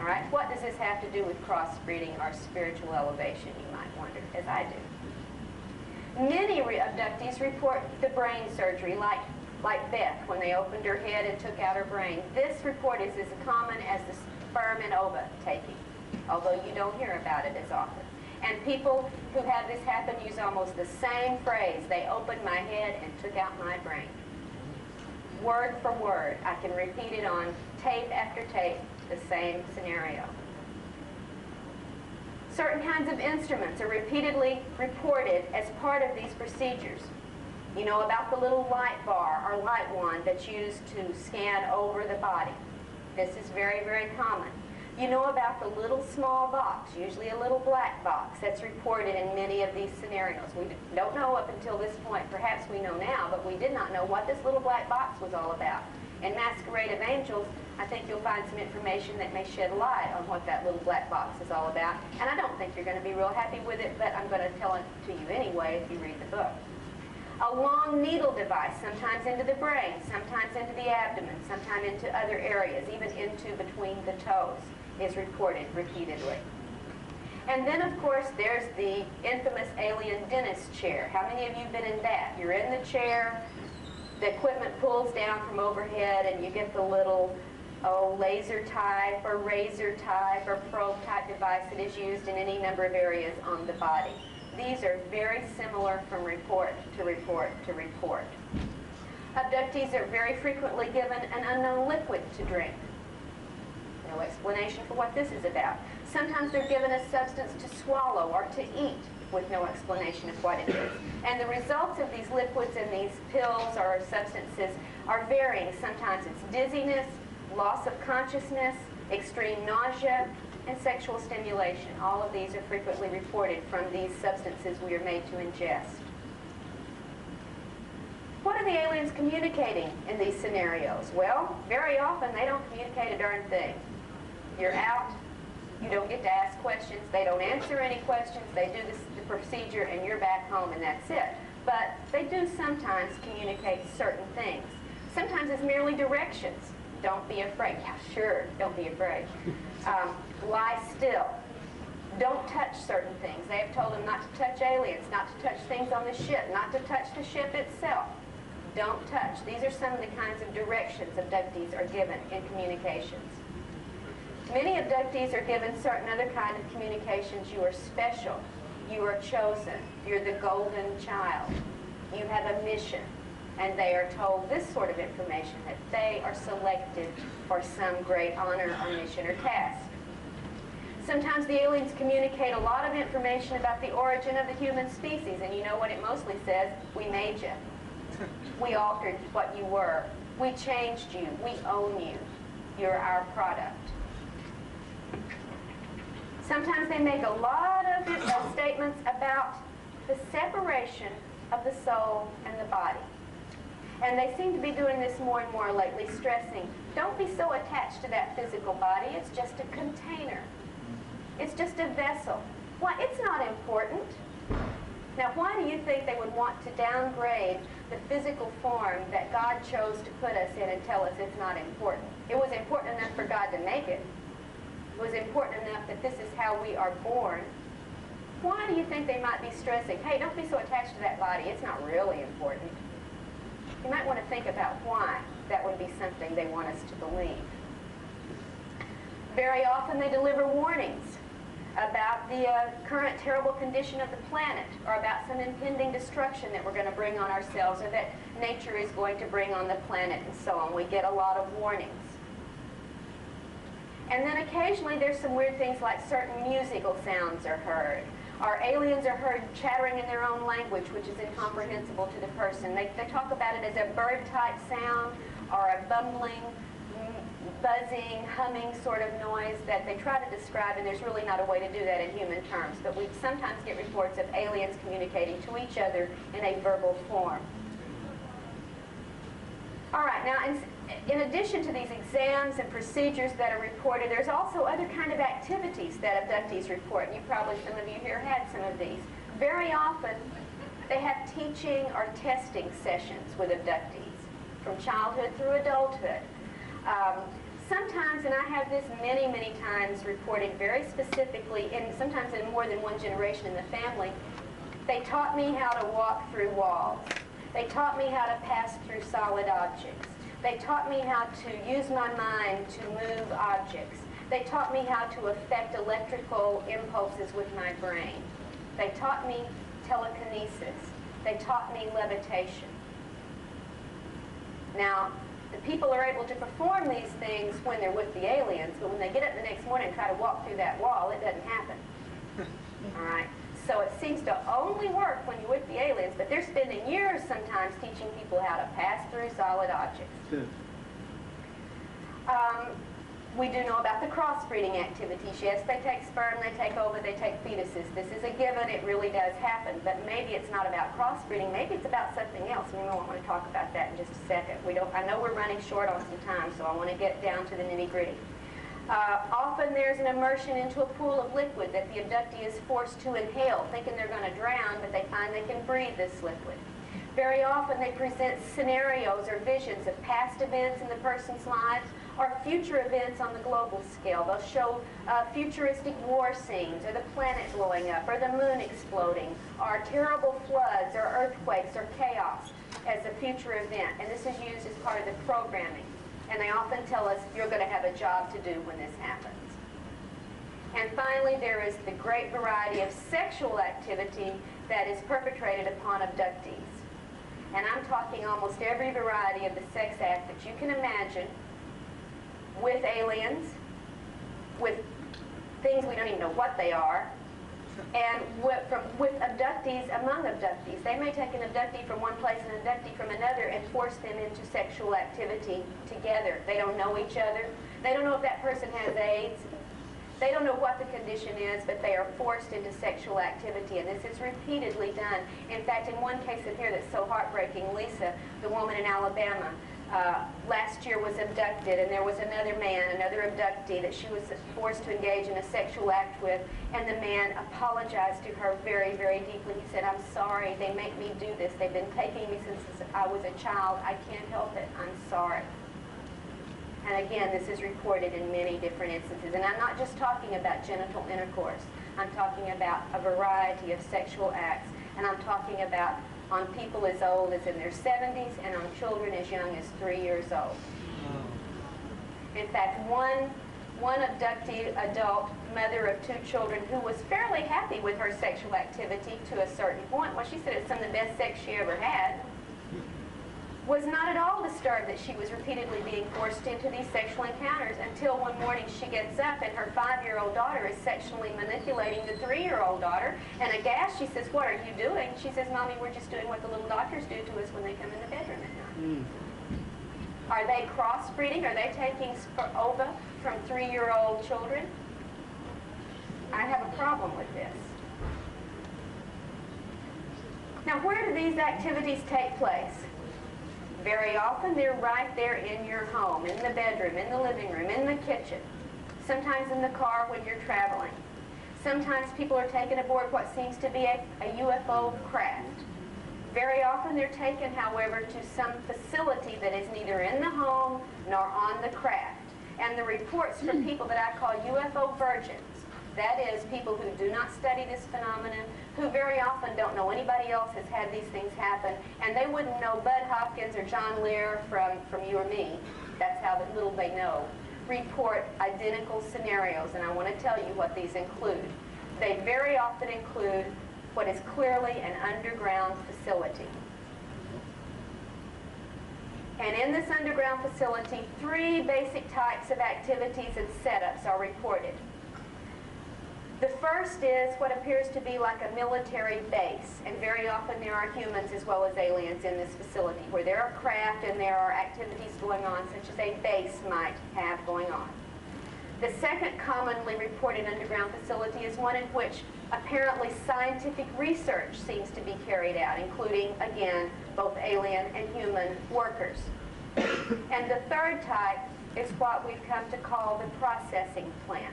Speaker 2: All right, what does this have to do with crossbreeding or spiritual elevation, you might wonder, as I do. Many abductees report the brain surgery, like Beth, when they opened her head and took out her brain. This report is as common as the sperm and ova taking, although you don't hear about it as often. And people who have this happen use almost the same phrase. They opened my head and took out my brain. Word for word. I can repeat it on tape after tape, the same scenario. Certain kinds of instruments are repeatedly reported as part of these procedures. You know about the little light bar or light wand that's used to scan over the body. This is very, very common. You know about the little small box, usually a little black box, that's reported in many of these scenarios. We don't know up until this point, perhaps we know now, but we did not know what this little black box was all about. In Masquerade of Angels, I think you'll find some information that may shed light on what that little black box is all about. And I don't think you're going to be real happy with it, but I'm going to tell it to you anyway if you read the book. A long needle device, sometimes into the brain, sometimes into the abdomen, sometimes into other areas, even into between the toes, is reported repeatedly. And then, of course, there's the infamous alien dentist chair. How many of you have been in that? You're in the chair, the equipment pulls down from overhead, and you get the little laser type or razor type or probe type device that is used in any number of areas on the body. These are very similar from report to report to report. Abductees are very frequently given an unknown liquid to drink. No explanation for what this is about. Sometimes they're given a substance to swallow or to eat with no explanation of what it is. And the results of these liquids and these pills or substances are varying. Sometimes it's dizziness, loss of consciousness, extreme nausea, and sexual stimulation. All of these are frequently reported from these substances we are made to ingest. What are the aliens communicating in these scenarios? Well, very often they don't communicate a darn thing. You're out, you don't get to ask questions, they don't answer any questions, they do the procedure and you're back home and that's it. But they do sometimes communicate certain things. Sometimes it's merely directions. Don't be afraid. Yeah, sure, don't be afraid. Lie still. Don't touch certain things. They have told them not to touch aliens, not to touch things on the ship, not to touch the ship itself. Don't touch. These are some of the kinds of directions abductees are given in communications. Many abductees are given certain other kind of communications. You are special. You are chosen. You're the golden child. You have a mission. And they are told this sort of information, that they are selected for some great honor or mission or task. Sometimes the aliens communicate a lot of information about the origin of the human species, and you know what it mostly says? We made you. We altered what you were. We changed you. We own you. You're our product. Sometimes they make a lot of statements about the separation of the soul and the body. And they seem to be doing this more and more lately, stressing, don't be so attached to that physical body. It's just a container. It's just a vessel. Why, it's not important. Now, why do you think they would want to downgrade the physical form that God chose to put us in and tell us it's not important? It was important enough for God to make it. It was important enough that this is how we are born. Why do you think they might be stressing, hey, don't be so attached to that body. It's not really important. You might want to think about why that would be something they want us to believe. Very often they deliver warnings about the current terrible condition of the planet, or about some impending destruction that we're going to bring on ourselves, or that nature is going to bring on the planet, and so on. We get a lot of warnings. And then occasionally there's some weird things like certain musical sounds are heard. Or aliens are heard chattering in their own language, which is incomprehensible to the person. They talk about it as a bird-type sound or a bumbling, buzzing, humming sort of noise that they try to describe, and there's really not a way to do that in human terms. But we sometimes get reports of aliens communicating to each other in a verbal form. All right, now in addition to these exams and procedures that are reported, there's also other kind of activities that abductees report. And some of you here had some of these. Very often, they have teaching or testing sessions with abductees from childhood through adulthood. Sometimes, and I have this many, many times reported very specifically, and sometimes in more than one generation in the family, they taught me how to walk through walls. They taught me how to pass through solid objects. They taught me how to use my mind to move objects. They taught me how to affect electrical impulses with my brain. They taught me telekinesis. They taught me levitation. Now, the people are able to perform these things when they're with the aliens, but when they get up the next morning and try to walk through that wall, it doesn't happen. All right? So it seems to only work when you're with the aliens, but they're spending years sometimes teaching people how to pass through solid objects. We do know about the crossbreeding activities. Yes, they take sperm, they take ova, they take fetuses. This is a given. It really does happen. But maybe it's not about crossbreeding. Maybe it's about something else. And we want to talk about that in just a second. I know we're running short on some time, so I want to get down to the nitty-gritty. Often there's an immersion into a pool of liquid that the abductee is forced to inhale, thinking they're going to drown, but they find they can breathe this liquid. Very often they present scenarios or visions of past events in the person's lives or future events on the global scale. They'll show futuristic war scenes, or the planet blowing up, or the moon exploding, or terrible floods, or earthquakes, or chaos as a future event. And this is used as part of the programming. And they often tell us, you're going to have a job to do when this happens. And finally, there is the great variety of sexual activity that is perpetrated upon abductees. And I'm talking almost every variety of the sex act that you can imagine, with aliens, with things we don't even know what they are, and with abductees among abductees. They may take an abductee from one place and an abductee from another and force them into sexual activity together. They don't know each other. They don't know if that person has AIDS. They don't know what the condition is, but they are forced into sexual activity, and this is repeatedly done. In fact, in one case in here that's so heartbreaking, Lisa, the woman in Alabama, last year was abducted, and there was another man, another abductee, that she was forced to engage in a sexual act with, and the man apologized to her very, very deeply. He said, "I'm sorry, they make me do this. They've been taking me since I was a child. I can't help it. I'm sorry." And again, this is reported in many different instances. And I'm not just talking about genital intercourse. I'm talking about a variety of sexual acts. And I'm talking about on people as old as in their 70s and on children as young as 3 years old. In fact, one abductee adult mother of 2 children who was fairly happy with her sexual activity to a certain point, well, she said it's some of the best sex she ever had, was not at all disturbed that she was repeatedly being forced into these sexual encounters until one morning she gets up and her 5-year-old daughter is sexually manipulating the 3-year-old daughter, and aghast she says, "What are you doing?" She says, "Mommy, we're just doing what the little doctors do to us when they come in the bedroom at night." Are they crossbreeding? Are they taking ova from 3-year-old children? I have a problem with this. Now, where do these activities take place? Very often they're right there in your home, in the bedroom, in the living room, in the kitchen. Sometimes in the car when you're traveling. Sometimes people are taken aboard what seems to be a UFO craft. Very often they're taken, however, to some facility that is neither in the home nor on the craft. And the reports from people that I call UFO virgins, that is, people who do not study this phenomenon, who very often don't know anybody else has had these things happen, and they wouldn't know Bud Hopkins or John Lear from you or me. That's how little they know. Report identical scenarios, and I want to tell you what these include. They very often include what is clearly an underground facility. And in this underground facility, 3 basic types of activities and setups are reported. The first is what appears to be like a military base, and very often there are humans as well as aliens in this facility, where there are craft and there are activities going on such as a base might have going on. The second commonly reported underground facility is one in which apparently scientific research seems to be carried out, including, again, both alien and human workers. And the third type is what we've come to call the processing plant.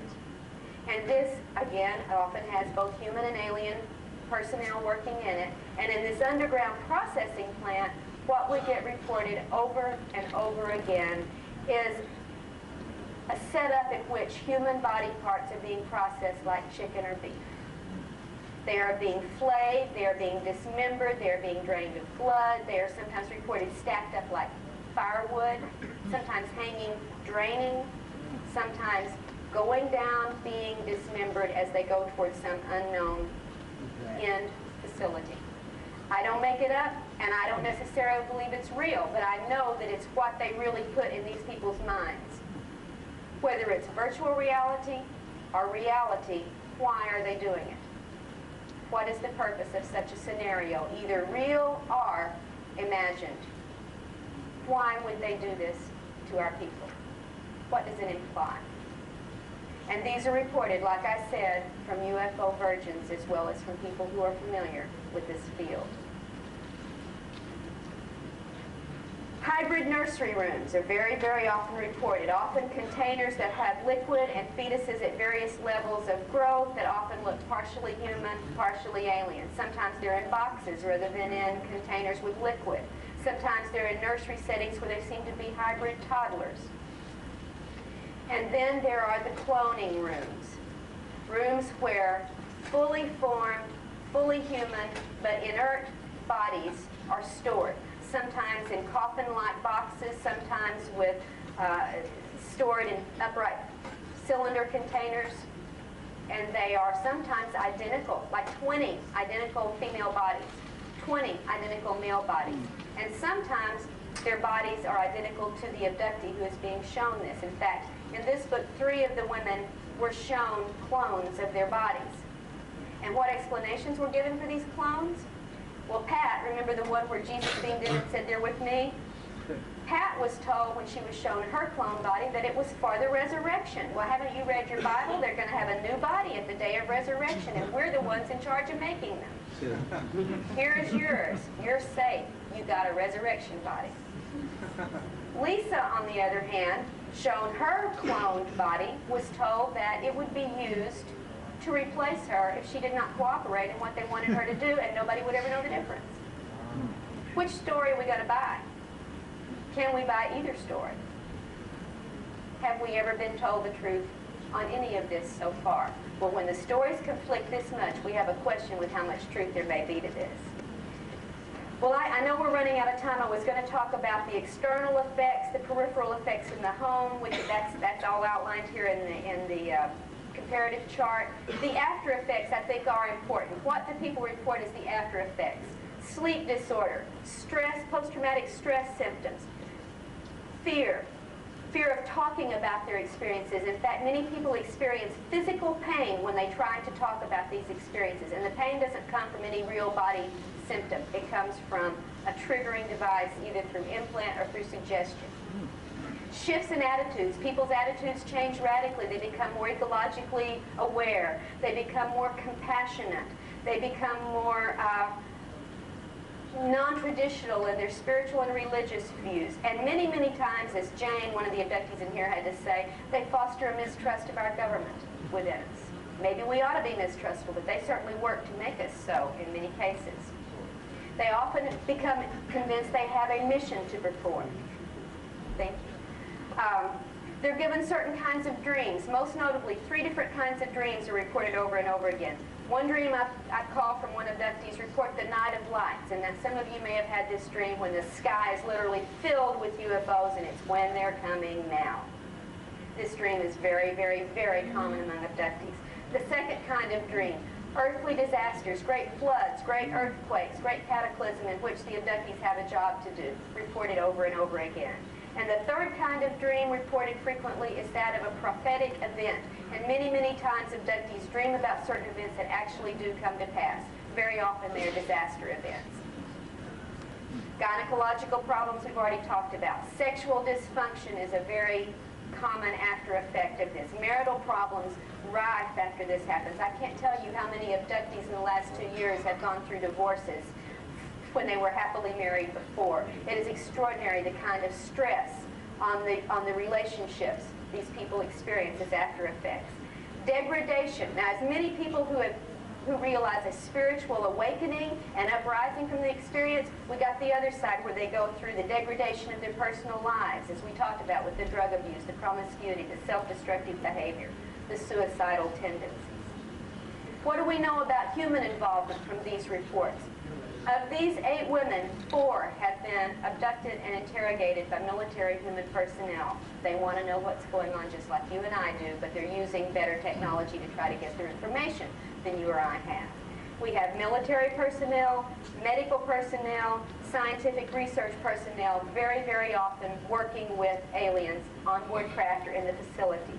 Speaker 2: And this, again, often has both human and alien personnel working in it. And in this underground processing plant, what we get reported over and over again is a setup in which human body parts are being processed like chicken or beef. They are being flayed, they are being dismembered, they are being drained of blood, they are sometimes reported stacked up like firewood, sometimes hanging, draining, sometimes going down, being dismembered as they go towards some unknown end facility. I don't make it up, and I don't necessarily believe it's real, but I know that it's what they really put in these people's minds. Whether it's virtual reality or reality, why are they doing it? What is the purpose of such a scenario, either real or imagined? Why would they do this to our people? What does it imply? And these are reported, like I said, from UFO virgins as well as from people who are familiar with this field. Hybrid nursery rooms are very, very often reported, often containers that have liquid and fetuses at various levels of growth that often look partially human, partially alien. Sometimes they're in boxes rather than in containers with liquid. Sometimes they're in nursery settings where they seem to be hybrid toddlers. And then there are the cloning rooms, rooms where fully formed, fully human, but inert bodies are stored. Sometimes in coffin-like boxes, sometimes with stored in upright cylinder containers, and they are sometimes identical, like 20 identical female bodies, 20 identical male bodies, and sometimes their bodies are identical to the abductee who is being shown this. In fact, in this book, 3 of the women were shown clones of their bodies. And what explanations were given for these clones? Well, Pat, remember the one where Jesus beamed in and said, "They're with me"? Pat was told when she was shown her clone body that it was for the resurrection. Well, haven't you read your Bible? They're going to have a new body at the day of resurrection, and we're the ones in charge of making them. Here is yours. You're safe. You got a resurrection body. Lisa, on the other hand, shown her cloned body, was told that it would be used to replace her if she did not cooperate in what they wanted her to do, and nobody would ever know the difference. Which story are we going to buy? Can we buy either story? Have we ever been told the truth on any of this so far? Well, when the stories conflict this much, we have a question with how much truth there may be to this. Well, I know we're running out of time. I was going to talk about the external effects, the peripheral effects in the home, which that's all outlined here in the comparative chart. The after effects, I think, are important. What do people report as the after effects? Sleep disorder, stress, post-traumatic stress symptoms, fear of talking about their experiences. In fact, many people experience physical pain when they try to talk about these experiences, and the pain doesn't come from any real body symptom. It comes from a triggering device, either through implant or through suggestion. Shifts in attitudes. People's attitudes change radically. They become more ecologically aware. They become more compassionate. They become more non-traditional in their spiritual and religious views. And many, many times, as Jane, one of the abductees in here, had to say, they foster a mistrust of our government within us. Maybe we ought to be mistrustful, but they certainly work to make us so in many cases. They often become convinced they have a mission to perform. Thank you. They're given certain kinds of dreams. Most notably, 3 different kinds of dreams are reported over and over again. One dream I call from one abductee's report, the night of lights, and that some of you may have had this dream when the sky is literally filled with UFOs, and it's when they're coming now. This dream is very, very, very common among abductees. The second kind of dream, earthly disasters, great floods, great earthquakes, great cataclysm in which the abductees have a job to do, reported over and over again. And the third kind of dream reported frequently is that of a prophetic event. And many, many times abductees dream about certain events that actually do come to pass. Very often they are disaster events. Gynecological problems we've already talked about. Sexual dysfunction is a very common after effect of this. Marital problems rife after this happens. I can't tell you how many abductees in the last 2 years have gone through divorces when they were happily married before. It is extraordinary the kind of stress on the relationships these people experience as after effects. Degradation. Now, as many people who realize a spiritual awakening and uprising from the experience, we got the other side where they go through the degradation of their personal lives, as we talked about with the drug abuse, the promiscuity, the self-destructive behavior, the suicidal tendencies. What do we know about human involvement from these reports? Of these 8 women, 4 have been abducted and interrogated by military human personnel. They want to know what's going on just like you and I do, but they're using better technology to try to get their information than you or I have. We have military personnel, medical personnel, scientific research personnel, very, very often working with aliens on board craft or in the facilities.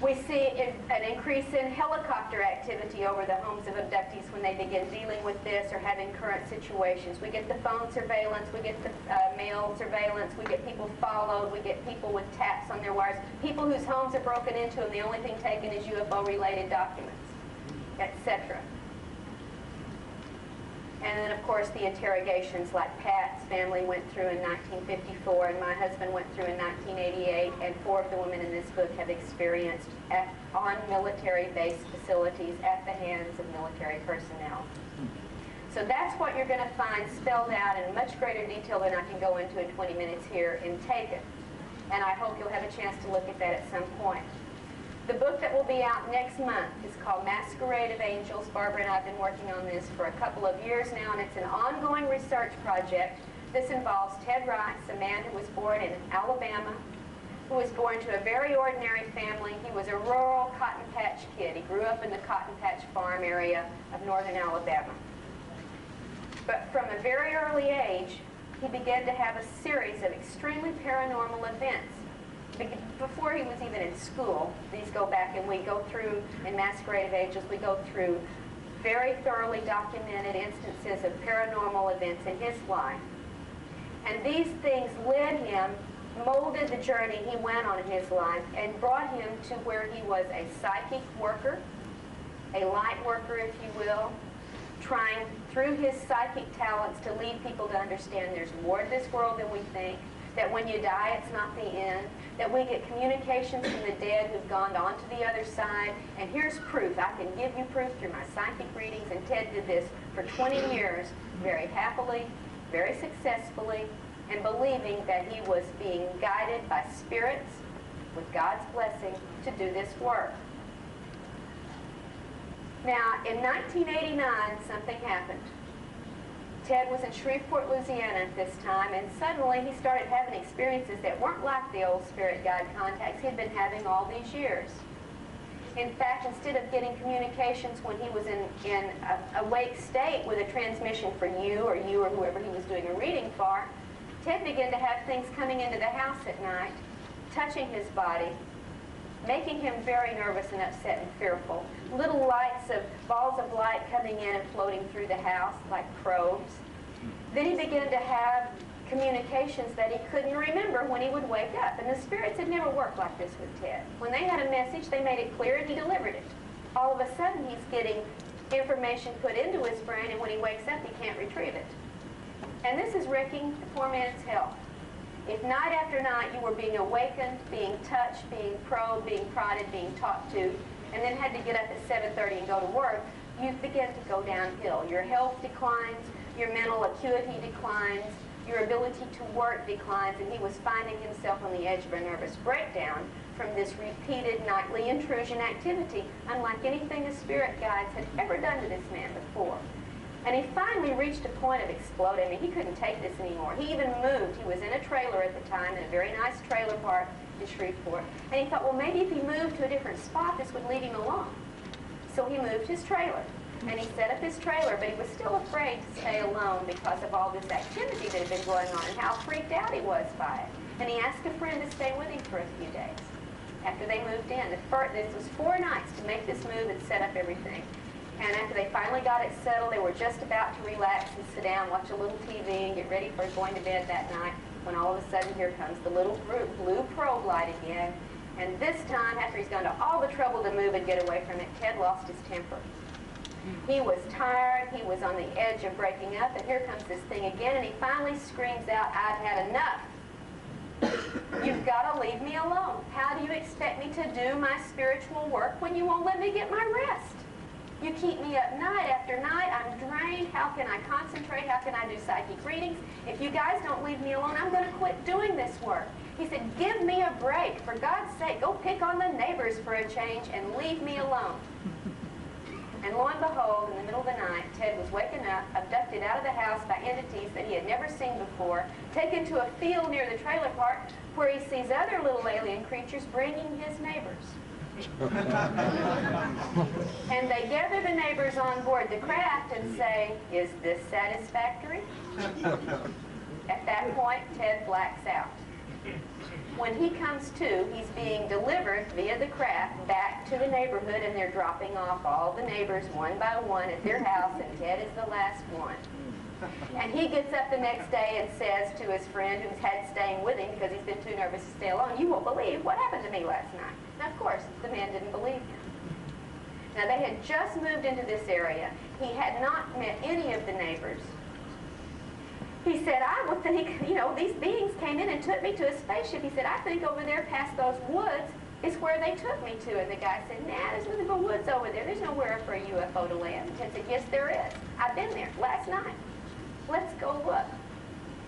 Speaker 2: We see an increase in helicopter activity over the homes of abductees when they begin dealing with this or having current situations. We get the phone surveillance, we get the mail surveillance, we get people followed, we get people with taps on their wires, people whose homes are broken into and the only thing taken is UFO-related documents, etc. And then, of course, the interrogations like Pat's family went through in 1954 and my husband went through in 1988, and 4 of the women in this book have experienced on military-based facilities at the hands of military personnel. So that's what you're going to find spelled out in much greater detail than I can go into in 20 minutes here in Taken. And I hope you'll have a chance to look at that at some point. The book that will be out next month is called Masquerade of Angels. Barbara and I have been working on this for a couple of years now, and it's an ongoing research project. This involves Ted Rice, a man who was born in Alabama, who was born to a very ordinary family. He was a rural cotton patch kid. He grew up in the cotton patch farm area of northern Alabama. But from a very early age, he began to have a series of extremely paranormal events. Before he was even in school, these go back and we go through, in Masquerade of Angels, we go through very thoroughly documented instances of paranormal events in his life. And these things led him, molded the journey he went on in his life, and brought him to where he was a psychic worker, a light worker, if you will, trying through his psychic talents to lead people to understand there's more to this world than we think, that when you die, it's not the end, that we get communications from the dead who've gone on to the other side, and here's proof. I can give you proof through my psychic readings, and Ted did this for 20 years, very happily, very successfully, and believing that he was being guided by spirits, with God's blessing, to do this work. Now, in 1989, something happened. Ted was in Shreveport, Louisiana at this time, and suddenly he started having experiences that weren't like the old spirit guide contacts he'd been having all these years. In fact, instead of getting communications when he was in a awake state with a transmission for you or whoever he was doing a reading for, Ted began to have things coming into the house at night, touching his body, making him very nervous and upset and fearful. Little lights of balls of light coming in and floating through the house like probes. Then he began to have communications that he couldn't remember when he would wake up. And the spirits had never worked like this with Ted. When they had a message, they made it clear and he delivered it. All of a sudden, he's getting information put into his brain, and when he wakes up, he can't retrieve it. And this is wrecking the poor man's health. If night after night you were being awakened, being touched, being probed, being prodded, being talked to, and then had to get up at 7:30 and go to work, you begin to go downhill. Your health declines, your mental acuity declines, your ability to work declines, and he was finding himself on the edge of a nervous breakdown from this repeated nightly intrusion activity, unlike anything the spirit guides had ever done to this man before. And he finally reached a point of exploding. I mean, he couldn't take this anymore. He even moved. He was in a trailer at the time, in a very nice trailer park in Shreveport. And he thought, well, maybe if he moved to a different spot, this would lead him along. So he moved his trailer. And he set up his trailer, but he was still afraid to stay alone because of all this activity that had been going on and how freaked out he was by it. And he asked a friend to stay with him for a few days after they moved in. This was 4 nights to make this move and set up everything. And after they finally got it settled, they were just about to relax and sit down, watch a little TV, and get ready for going to bed that night, when all of a sudden here comes the little blue probe light again. And this time, after he's gone to all the trouble to move and get away from it, Ted lost his temper. He was tired, he was on the edge of breaking up, and here comes this thing again, and he finally screams out, "I've had enough. You've got to leave me alone. How do you expect me to do my spiritual work when you won't let me get my rest? You keep me up night after night. I'm drained. How can I concentrate? How can I do psychic readings? If you guys don't leave me alone, I'm going to quit doing this work." He said, "Give me a break. For God's sake, go pick on the neighbors for a change and leave me alone." And lo and behold, in the middle of the night, Ted was waken up, abducted out of the house by entities that he had never seen before, taken to a field near the trailer park where he sees other little alien creatures bringing his neighbors. And they gather the neighbors on board the craft and say, "Is this satisfactory?" At that point, Ted blacks out. When he comes to, he's being delivered via the craft back to the neighborhood, and they're dropping off all the neighbors one by one at their house, and Ted is the last one. And he gets up the next day and says to his friend who's had staying with him because he's been too nervous to stay alone, "You won't believe what happened to me last night." Now, of course, the man didn't believe him. Now, they had just moved into this area. He had not met any of the neighbors. He said, "I would think, you know, these beings came in and took me to a spaceship." He said, "I think over there past those woods is where they took me to." And the guy said, "Nah, there's nothing but woods over there. There's nowhere for a UFO to land." And Ted said, "Yes, there is. I've been there last night. Let's go look."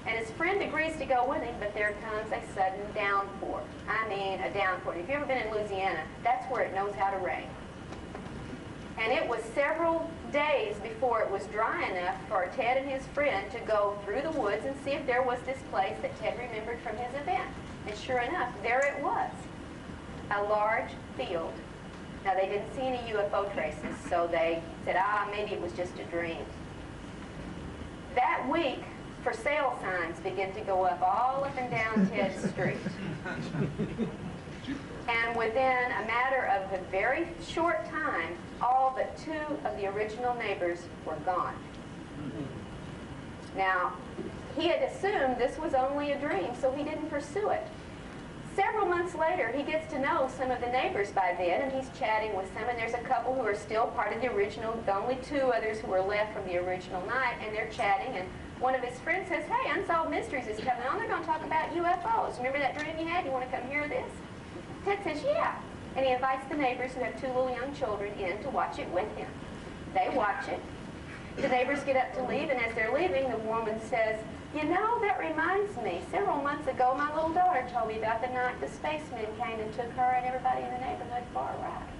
Speaker 2: And his friend agrees to go with him, but there comes a sudden downpour. I mean, a downpour. If you've ever been in Louisiana, that's where it knows how to rain. And it was several days before it was dry enough for Ted and his friend to go through the woods and see if there was this place that Ted remembered from his event. And sure enough, there it was, a large field. Now, they didn't see any UFO traces, so they said, maybe it was just a dream. That week, for sale signs began to go up all up and down Ted's street. And within a matter of a very short time, all but 2 of the original neighbors were gone. Now, he had assumed this was only a dream, so he didn't pursue it. Several months later, he gets to know some of the neighbors by then, and he's chatting with some, and there's a couple who are still part of the original, the only 2 others who were left from the original night, and they're chatting, and one of his friends says, "Hey, Unsolved Mysteries is coming on. They're going to talk about UFOs. Remember that dream you had? You want to come hear this?" Ted says, "Yeah." And he invites the neighbors who have 2 little young children in to watch it with him. They watch it. The neighbors get up to leave, and as they're leaving, the woman says, "You know, that reminds me. Several months ago, my little daughter told me about the night the spacemen came and took her and everybody in the neighborhood for a ride."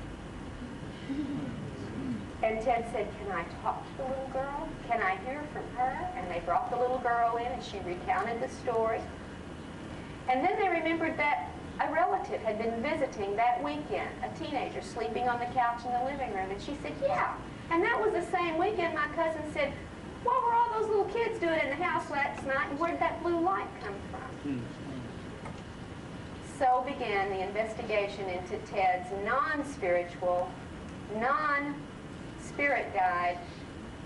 Speaker 2: And Ted said, "Can I talk to the little girl? Can I hear from her?" And they brought the little girl in, and she recounted the story. And then they remembered that a relative had been visiting that weekend, a teenager sleeping on the couch in the living room. And she said, "Yeah, and that was the same weekend my cousin said, what were all those little kids doing in the house last night, and where did that blue light come from?" So began the investigation into Ted's non-spiritual, non-spirit guide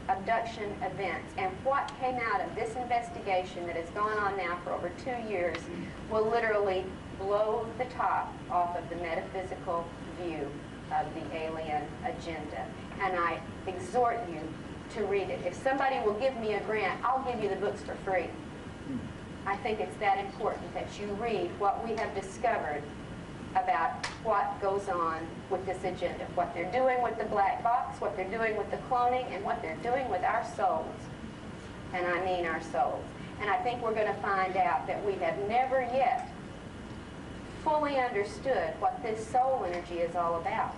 Speaker 2: abduction events. And what came out of this investigation that has gone on now for over 2 years will literally blow the top off of the metaphysical view of the alien agenda. And I exhort you to read it. If somebody will give me a grant, I'll give you the books for free. I think it's that important that you read what we have discovered about what goes on with this agenda, what they're doing with the black box, what they're doing with the cloning, and what they're doing with our souls. And I mean our souls. And I think we're going to find out that we have never yet fully understood what this soul energy is all about.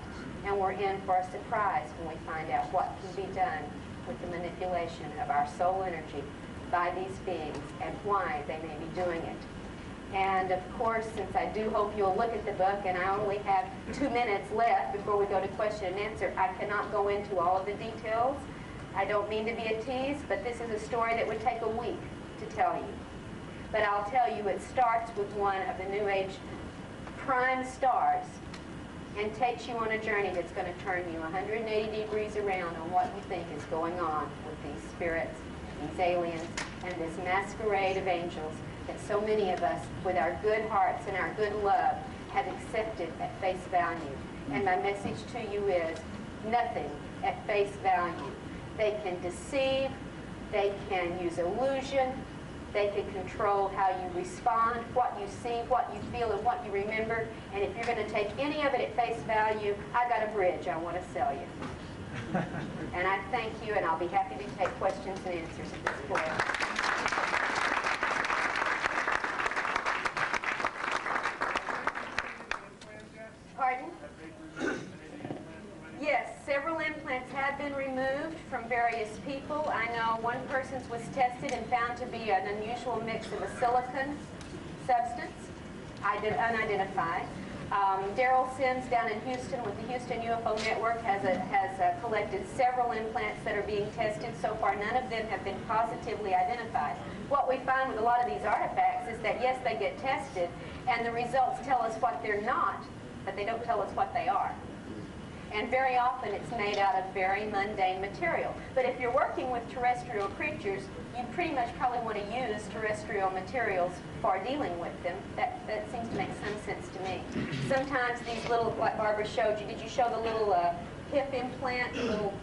Speaker 2: And we're in for a surprise when we find out what can be done with the manipulation of our soul energy by these beings and why they may be doing it. And of course, since I do hope you'll look at the book, and I only have 2 minutes left before we go to question and answer, I cannot go into all of the details. I don't mean to be a tease, but this is a story that would take a week to tell you. But I'll tell you, it starts with one of the New Age prime stars and takes you on a journey that's going to turn you 180 degrees around on what you think is going on with these spirits, these aliens, and this masquerade of angels that so many of us, with our good hearts and our good love, have accepted at face value. And my message to you is nothing at face value. They can deceive, they can use illusion, they can control how you respond, what you see, what you feel, and what you remember. And if you're going to take any of it at face value, I got a bridge I want to sell you. And I thank you, and I'll be happy to take questions and answers at this point. Pardon? Yes, several implants have been removed from various people. I know one person's was tested and found to be an unusual mix of a silicon substance, unidentified. Daryl Sims down in Houston with the Houston UFO Network has collected several implants that are being tested. So far, none of them have been positively identified. What we find with a lot of these artifacts is that, yes, they get tested, and the results tell us what they're not, but they don't tell us what they are. And very often it's made out of very mundane material. But if you're working with terrestrial creatures, you pretty much probably want to use terrestrial materials for dealing with them. That seems to make some sense to me. Sometimes these little, like Barbara showed you, did you show the little hip implant, the little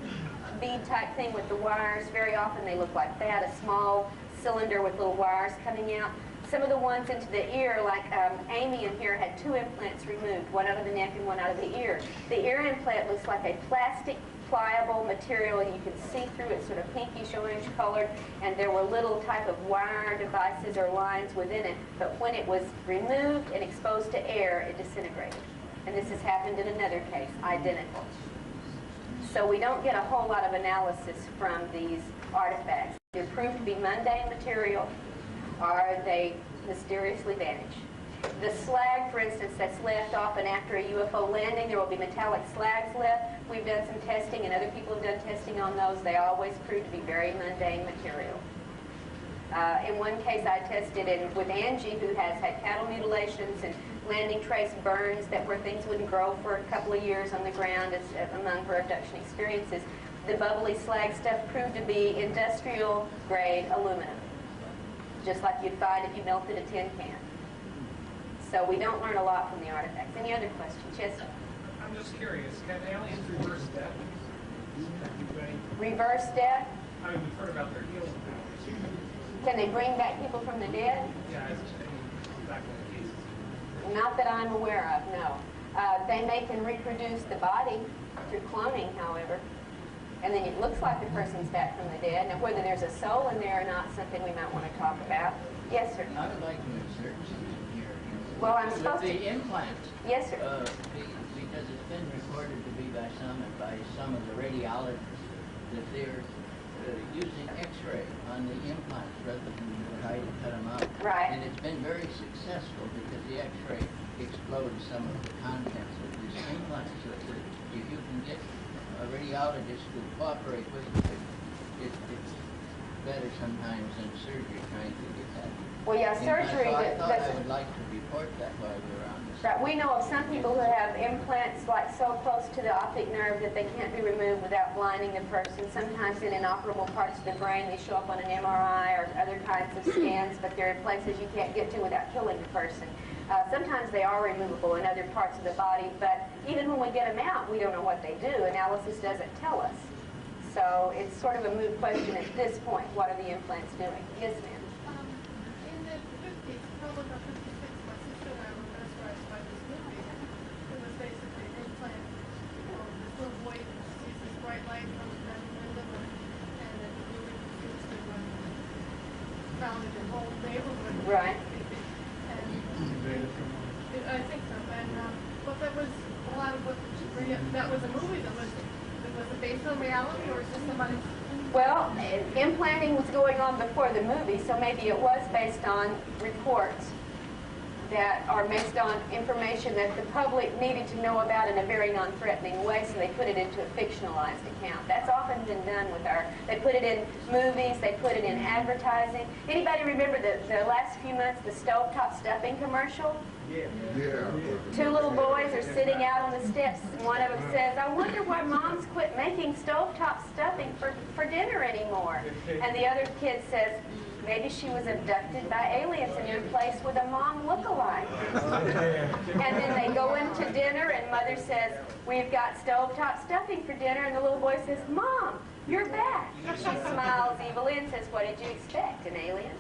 Speaker 2: bead type thing with the wires? Very often they look like that, a small cylinder with little wires coming out. Some of the ones into the ear, like Amy in here, had 2 implants removed, one out of the neck and one out of the ear. The ear implant looks like a plastic, pliable material, and you can see through it, sort of pinkish orange colored, and there were little type of wire devices or lines within it, but when it was removed and exposed to air, it disintegrated. And this has happened in another case, identical. So we don't get a whole lot of analysis from these artifacts. They're proved to be mundane material, or they mysteriously vanish. The slag, for instance, that's left often after a UFO landing, there will be metallic slags left. We've done some testing, and other people have done testing on those. They always prove to be very mundane material. In one case, I tested it with Angie, who has had cattle mutilations and landing trace burns that where things wouldn't grow for a couple of years on the ground among her abduction experiences. The bubbly slag stuff proved to be industrial-grade aluminum, just like you'd find if you melted a tin can. So we don't learn a lot from the artifacts. Any other questions? Yes, sir?
Speaker 6: I'm just curious, can aliens reverse death?
Speaker 2: Reverse death?
Speaker 6: I mean, we've heard about their healing powers.
Speaker 2: Can they bring back people from the dead?
Speaker 6: Yeah, it's just back in the cases.
Speaker 2: Not that I'm aware of, no. They can reproduce the body through cloning, however. And then it looks like the person's back from the dead. Now, whether there's a soul in there or not, something we might want to talk about. Yes, sir?
Speaker 7: I would like to insert something here.
Speaker 2: Well, I'm supposed
Speaker 7: With
Speaker 2: to...
Speaker 7: the implant.
Speaker 2: Yes, sir.
Speaker 7: Because it's been reported to be by some of the radiologists that they're using X-ray on the implants rather than try to cut them out.
Speaker 2: Right.
Speaker 7: And it's been very successful because the X-ray explodes some of the contents of these implants. So that if you can get a radiologist to cooperate with it, it's better sometimes than surgery trying to get that.
Speaker 2: Well, yeah, surgery...
Speaker 7: So I thought I would like to report that while we're on this.
Speaker 2: Right. We know of some people who have implants like so close to the optic nerve that they can't be removed without blinding the person. Sometimes in inoperable parts of the brain, they show up on an MRI or other kinds of scans, but they're in places you can't get to without killing the person. Sometimes they are removable in other parts of the body, but even when we get them out, we don't know what they do. Analysis doesn't tell us. So it's sort of a moot question at this point. What are the implants doing? Yes, ma'am.
Speaker 8: In the 50s, probably about 56, my sister and I were mesmerized by this movie. It was basically an implant. This little boy sees this bright light from the bedroom window, and it really confused him and found it in the whole neighborhood.
Speaker 2: Right.
Speaker 8: I think so, and but that was a lot of what that was a movie that was it based on reality, or is this somebody?
Speaker 2: Well, implanting was going on before the movie, so maybe it was based on reports that are based on information that the public needed to know about in a very non-threatening way, so they put it into a fictionalized account. That's often been done with they put it in movies, they put it in advertising. Anybody remember the last few months, the stovetop stuffing commercial?
Speaker 4: Yeah.
Speaker 2: Two little boys are sitting out on the steps, and one of them says, "I wonder why moms quit making stovetop stuffing for dinner anymore." And the other kid says, "Maybe she was abducted by aliens and replaced with a mom look-alike." And then they go into dinner, and mother says, "We've got stovetop stuffing for dinner," and the little boy says, "Mom, you're back." She smiles evilly and says, "What did you expect, an alien?"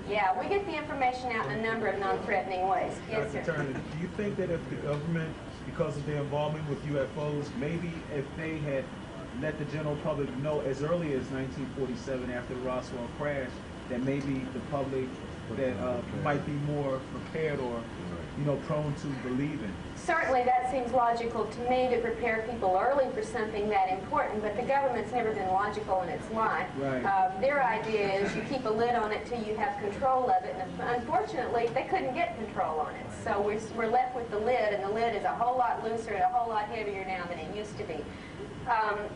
Speaker 2: Yeah, we get the information out in a number of non-threatening ways. Yes, sir.
Speaker 9: Dr. Turner, do you think that if the government, because of their involvement with UFOs, maybe if they had let the general public know as early as 1947 after the Roswell crash, that maybe the public that might be more prepared or, prone to believing?
Speaker 2: Certainly that seems logical to me, to prepare people early for something that important, but the government's never been logical in its life.
Speaker 9: Right.
Speaker 2: Their idea is you keep a lid on it till you have control of it, and unfortunately they couldn't get control on it. So we're left with the lid, and the lid is a whole lot looser and a whole lot heavier now than it used to be.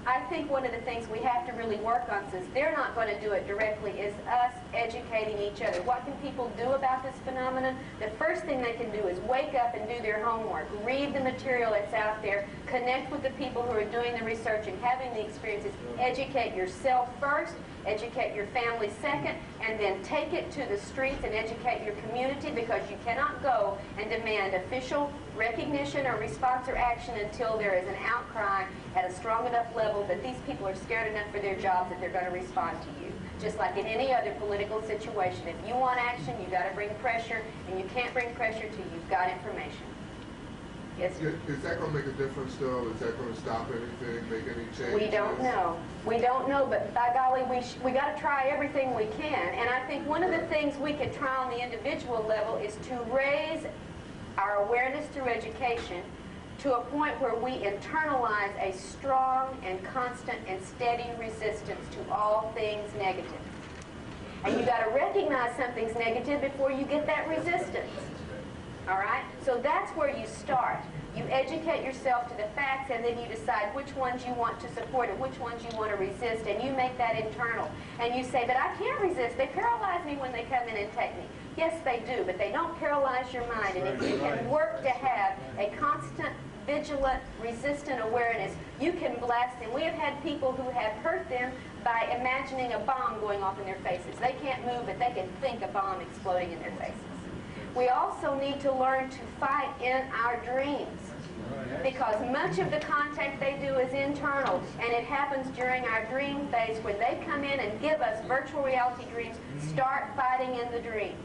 Speaker 2: I think one of the things we have to really work on, since they're not going to do it directly, is us educating each other. What can people do about this phenomenon? The first thing they can do is wake up and do their homework, read the material that's out there, connect with the people who are doing the research and having the experiences, educate yourself first, educate your family second, and then take it to the streets and educate your community, because you cannot go and demand official recognition or response or action until there is an outcry at a strong enough level that these people are scared enough for their jobs that they're going to respond to you. Just like in any other political situation, if you want action, you've got to bring pressure, and you can't bring pressure till you've got information. Yes, sir.
Speaker 10: Is that going to make a difference, though? Is that going to stop anything, make any changes?
Speaker 2: We don't know. We don't know, but by golly, we got to try everything we can. And I think one of the things we could try on the individual level is to raise our awareness through education to a point where we internalize a strong and constant and steady resistance to all things negative. And you got to recognize something's negative before you get that resistance. All right? So that's where you start. You educate yourself to the facts, and then you decide which ones you want to support and which ones you want to resist, and you make that internal. And you say, "But I can't resist. They paralyze me when they come in and take me." Yes, they do, but they don't paralyze your mind. And if you can work to have a constant, vigilant, resistant awareness, you can blast them. We have had people who have hurt them by imagining a bomb going off in their faces. They can't move, but they can think a bomb exploding in their faces. We also need to learn to fight in our dreams, because much of the contact they do is internal, and it happens during our dream phase when they come in and give us virtual reality dreams. Start fighting in the dream.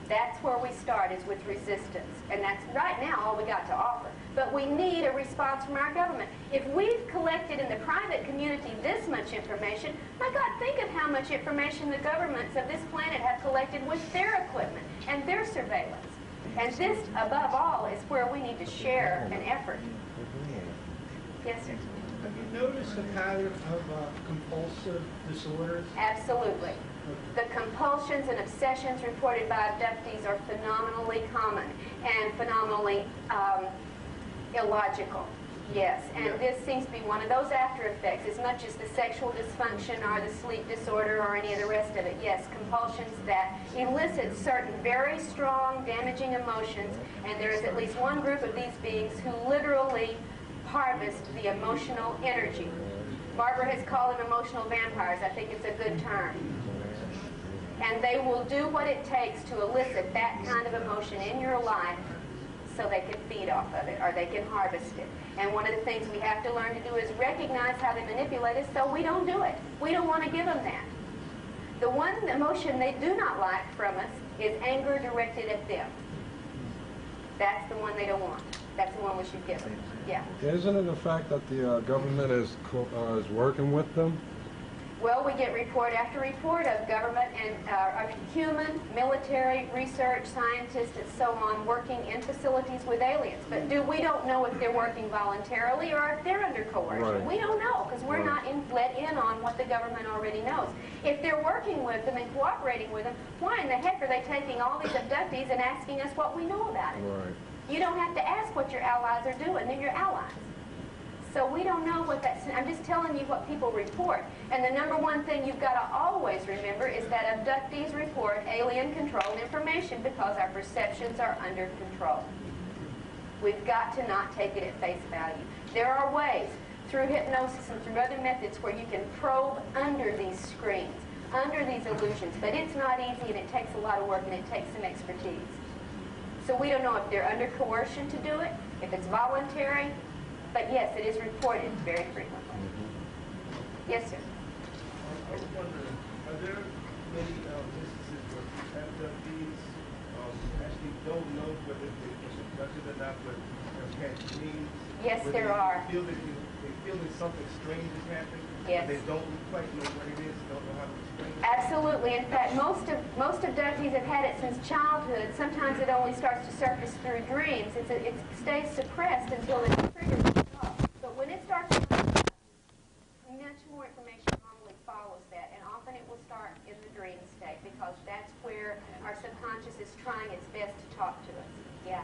Speaker 2: That's where we start, is with resistance, and that's right now all we got to offer. But we need a response from our government. If we've collected in the private community this much information, my God, think of how much information the governments of this planet have collected with their equipment and their surveillance. And this, above all, is where we need to share an effort. Yes, sir.
Speaker 11: Have you noticed a pattern of compulsive disorders?
Speaker 2: Absolutely. The compulsions and obsessions reported by abductees are phenomenally common and phenomenally illogical. Yes, and this seems to be one of those after effects, as much as the sexual dysfunction or the sleep disorder or any of the rest of it. Yes, compulsions that elicit certain very strong, damaging emotions, and there is at least one group of these beings who literally harvest the emotional energy. Barbara has called them emotional vampires. I think it's a good term. And they will do what it takes to elicit that kind of emotion in your life so they can feed off of it, or they can harvest it. And one of the things we have to learn to do is recognize how they manipulate us so we don't do it. We don't want to give them that. The one emotion they do not like from us is anger directed at them. That's the one they don't want. That's the one we should give them. Yeah.
Speaker 12: Isn't it the fact that the government is working with them?
Speaker 2: Well, we get report after report of government and human, military, research, scientists, and so on working in facilities with aliens. But we don't know if they're working voluntarily or if they're under coercion.
Speaker 10: Right.
Speaker 2: We don't know because we're not let in on what the government already knows. If they're working with them and cooperating with them, why in the heck are they taking all these abductees and asking us what we know about it?
Speaker 10: Right.
Speaker 2: You don't have to ask what your allies are doing. They're your allies. So we don't know what that's... I'm just telling you what people report. And the number one thing you've got to always remember is that abductees report alien-controlled information because our perceptions are under control. We've got to not take it at face value. There are ways, through hypnosis and through other methods, where you can probe under these screens, under these illusions. But it's not easy, and it takes a lot of work, and it takes some expertise. So we don't know if they're under coercion to do it, if it's voluntary, but yes, it is reported very frequently. Yes, sir.
Speaker 9: I was wondering, are there many instances where abductees actually don't know whether they're abducted or not, but have had dreams?
Speaker 2: Yes,
Speaker 9: where
Speaker 2: there are.
Speaker 9: They feel that something strange is happening.
Speaker 2: Yes.
Speaker 9: They don't quite know what it is, don't know how to explain it.
Speaker 2: Absolutely. In fact, most abductees have had it since childhood. Sometimes it only starts to surface through dreams. It stays suppressed until it's triggered. But when it starts to come up, much more information normally follows that, and often it will start in the dream state because that's where our subconscious is trying its best to talk to us. Yeah.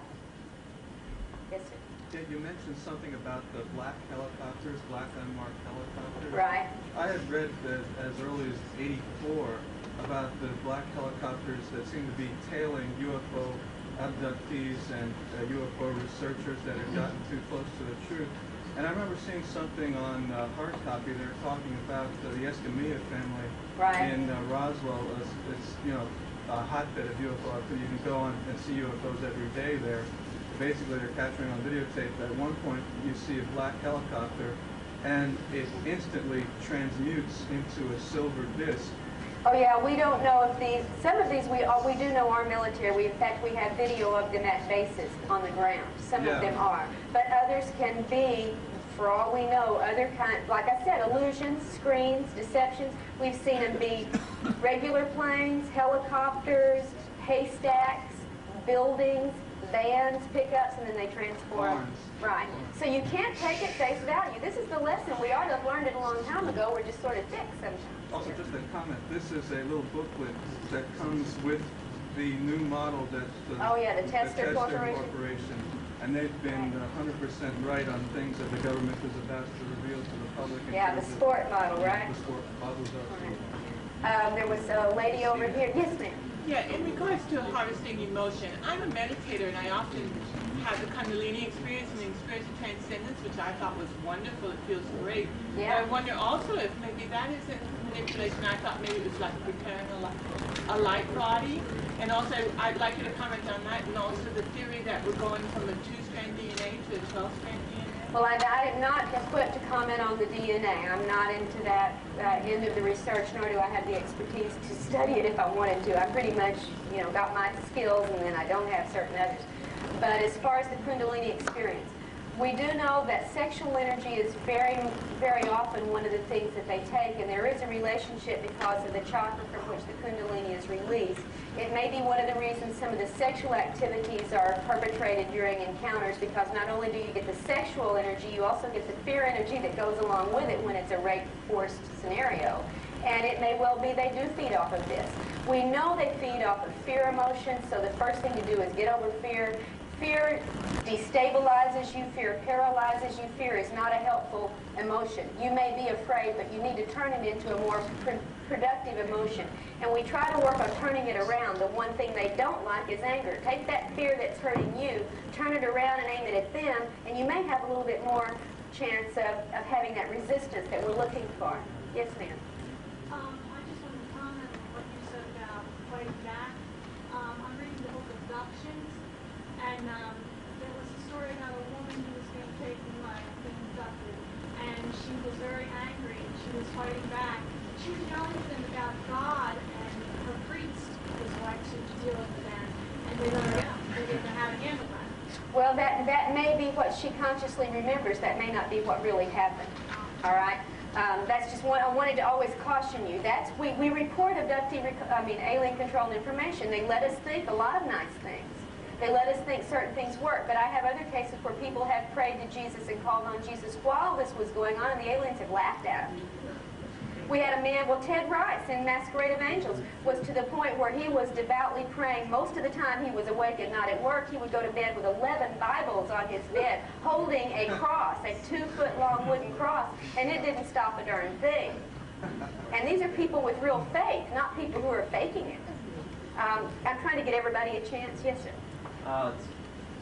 Speaker 2: Yes, sir.
Speaker 12: Yeah, you mentioned something about the black helicopters, black unmarked helicopters.
Speaker 2: Right.
Speaker 12: I had read that as early as '84 about the black helicopters that seem to be tailing UFO abductees and UFO researchers that had gotten too close to the truth. And I remember seeing something on hard copy. They were talking about the Escamilla family in Roswell. It's a hotbed of UFO activity. You can go on and see UFOs every day there. Basically, they're capturing on videotape. At one point, you see a black helicopter, and it instantly transmutes into a silver disc.
Speaker 2: Oh yeah, we don't know if these. Some of these we do know are military. In fact, we have video of them at bases on the ground. Some of them are, but others can be, for all we know, other kinds. Like I said, illusions, screens, deceptions. We've seen them be regular planes, helicopters, haystacks, buildings, vans, pickups, and then they transform. Right. So you can't take it face value. This is the lesson. We ought to have learned it a long time ago. We're just sort of thick sometimes.
Speaker 12: Also, just a comment. This is a little booklet that comes with the new model that
Speaker 2: the Tester Corporation.
Speaker 12: And they've been 100% right on things that the government is about to reveal to the public.
Speaker 2: Yeah, the sport model, right?
Speaker 12: The sport models
Speaker 2: There was a lady over here. Yes, ma'am.
Speaker 13: Yeah, in regards to harvesting emotion, I'm a meditator and I often have the Kundalini experience and the experience of transcendence, which I thought was wonderful. It feels great.
Speaker 2: Yeah.
Speaker 13: But I wonder also if maybe that isn't manipulation. I thought maybe it was like preparing a light body. And also, I'd like you to comment on that, and also the theory that we're going from a 2-strand DNA to a 12-strand DNA.
Speaker 2: Well, I am not equipped to comment on the DNA. I'm not into that end of the research, nor do I have the expertise to study it if I wanted to. I pretty much, got my skills, and then I don't have certain others. But as far as the Kundalini experience, we do know that sexual energy is very, very often one of the things that they take, and there is a relationship because of the chakra from which the Kundalini is released. It may be one of the reasons some of the sexual activities are perpetrated during encounters, because not only do you get the sexual energy, you also get the fear energy that goes along with it when it's a rape-forced scenario. And it may well be they do feed off of this. We know they feed off of fear emotion, so the first thing to do is get over fear. Fear destabilizes you. Fear paralyzes you. Fear is not a helpful emotion. You may be afraid, but you need to turn it into a more productive emotion. And we try to work on turning it around. The one thing they don't like is anger. Take that fear that's hurting you, turn it around and aim it at them, and you may have a little bit more chance of having that resistance that we're looking for. Yes, ma'am.
Speaker 14: I just want to comment on what you said about fighting back. I'm reading the book Abductions, and there was a story about a woman who was being taken alive, being abducted, and she was very angry, and she was fighting back. She was yelling at them about God, and her priest was like to deal with them, and they didn't have an ambulance.
Speaker 2: Well, that may be what she consciously remembers. That may not be what really happened. All right? That's just what I wanted to always caution you. We report alien controlled information. They let us think a lot of nice things. They let us think certain things work. But I have other cases where people have prayed to Jesus and called on Jesus while this was going on, and the aliens have laughed at them. We had a man, Ted Rice in Masquerade of Angels, was to the point where he was devoutly praying. Most of the time he was awake and not at work. He would go to bed with 11 Bibles on his bed, holding a cross, a 2-foot-long wooden cross, and it didn't stop a darn thing. And these are people with real faith, not people who are faking it. I'm trying to get everybody a chance. Yes, sir.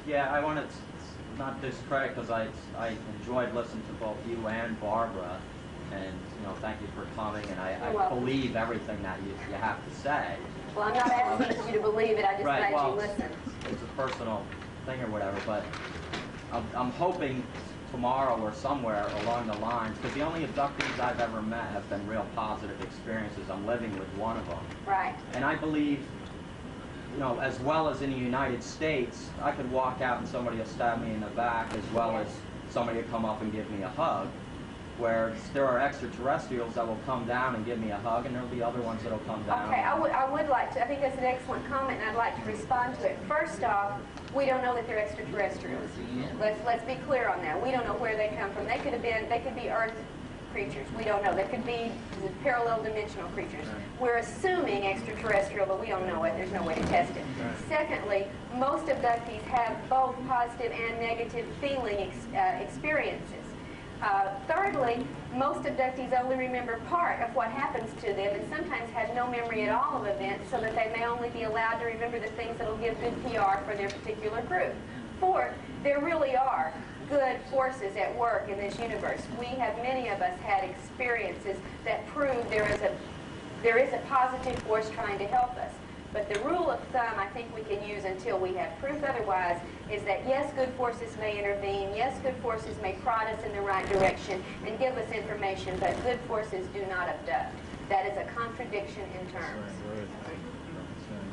Speaker 15: Yeah, I want to not discredit, because I enjoyed listening to both you and Barbara, and thank you for coming, and I believe everything that you have to say.
Speaker 2: Well, I'm not asking you to believe it, I just
Speaker 15: right,
Speaker 2: glad you listen.
Speaker 15: It's a personal thing or whatever, but I'm hoping tomorrow or somewhere along the lines, because the only abductees I've ever met have been real positive experiences. I'm living with one of them.
Speaker 2: Right.
Speaker 15: And I believe, as well as in the United States, I could walk out and somebody will stab me in the back, as well as somebody will come up and give me a hug. Where there are extraterrestrials that will come down and give me a hug, and there will be other ones that will come down.
Speaker 2: Okay, I would like to, I think that's an excellent comment, and I'd like to respond to it. First off, we don't know that they're extraterrestrials. Let's be clear on that. We don't know where they come from. They could be Earth creatures. We don't know. They could be parallel dimensional creatures. We're assuming extraterrestrial, but we don't know it. There's no way to test it. Secondly, most abductees have both positive and negative feeling experiences. Thirdly, most abductees only remember part of what happens to them, and sometimes have no memory at all of events, so that they may only be allowed to remember the things that will give good PR for their particular group. Fourth, there really are good forces at work in this universe. Many of us had experiences that prove there is a positive force trying to help us. But the rule of thumb I think we can use until we have proof otherwise is that yes, good forces may intervene, yes, good forces may prod us in the right direction and give us information, but good forces do not abduct. That is a contradiction in terms.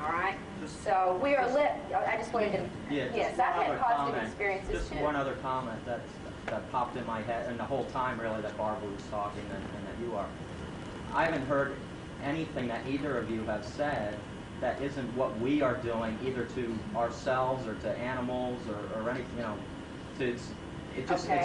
Speaker 2: All right? So we are lit. I just wanted to, yes, I've had positive experiences
Speaker 15: just
Speaker 2: too.
Speaker 15: One other comment that popped in my head, and the whole time really that Barbara was talking and that you are. I haven't heard anything that either of you have said that isn't what we are doing, either to ourselves or to animals or anything, it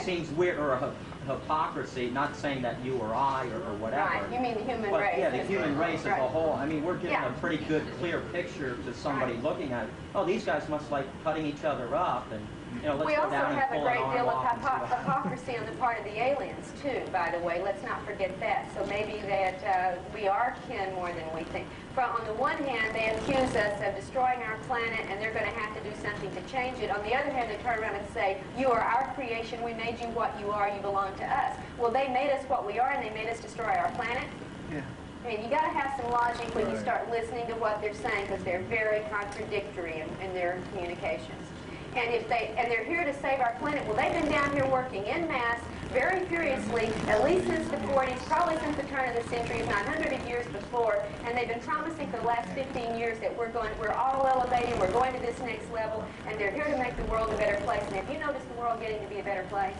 Speaker 15: seems weird, or a hypocrisy, not saying that you or I or whatever.
Speaker 2: Right, you mean the human
Speaker 15: but,
Speaker 2: race.
Speaker 15: Yeah, the human race as a whole. I mean, we're getting a pretty good, clear picture to somebody looking at it. Oh, these guys must like cutting each other up, and let's
Speaker 2: we
Speaker 15: go
Speaker 2: also
Speaker 15: down and
Speaker 2: have a
Speaker 15: pull
Speaker 2: great
Speaker 15: an arm
Speaker 2: deal of
Speaker 15: off and see what happens.
Speaker 2: hypocrisy on the part of the aliens, too, by the way. Let's not forget that. So maybe that we are kin more than we think. On the one hand, they accuse us of destroying our planet, and they're going to have to do something to change it. On the other hand, they turn around and say, you are our creation, we made you what you are, you belong to us. Well, they made us what we are, and they made us destroy our planet? Yeah. I mean, you got to have some logic when you start listening to what they're saying, because they're very contradictory in their communications. And they're here to save our planet. Well, they've been down here working en masse, very furiously, at least since the 40s, probably since the turn of the century, if not hundreds of years before. And they've been promising for the last 15 years that we're all elevating, we're going to this next level, and they're here to make the world a better place. And have you noticed the world getting to be a better place?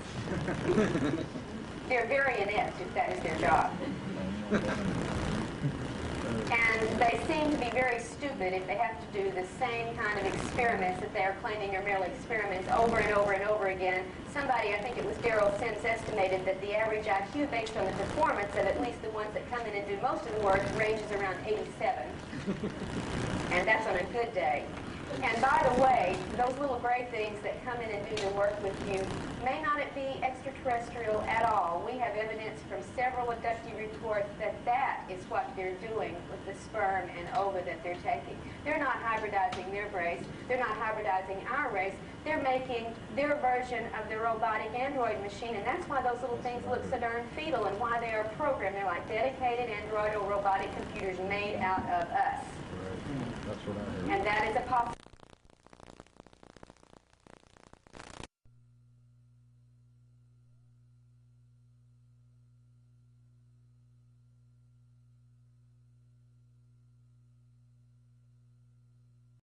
Speaker 2: They're very inept if that is their job. And they seem to be very stupid if they have to do the same kind of experiments that they are claiming are merely experiments over and over and over again. Somebody, I think it was Daryl Sims, estimated that the average IQ based on the performance of at least the ones that come in and do most of the work ranges around 87. And that's on a good day. And by the way, those little gray things that come in and do the work with you may not be extraterrestrial at all. We have evidence from several abductee reports that that is what they're doing with the sperm and ova that they're taking. They're not hybridizing their race. They're not hybridizing our race. They're making their version of the robotic android machine, and that's why those little things look so darn fetal and why they are programmed. They're like dedicated android or robotic computers made out of us.
Speaker 16: That's what I heard.
Speaker 2: And that is a possibility.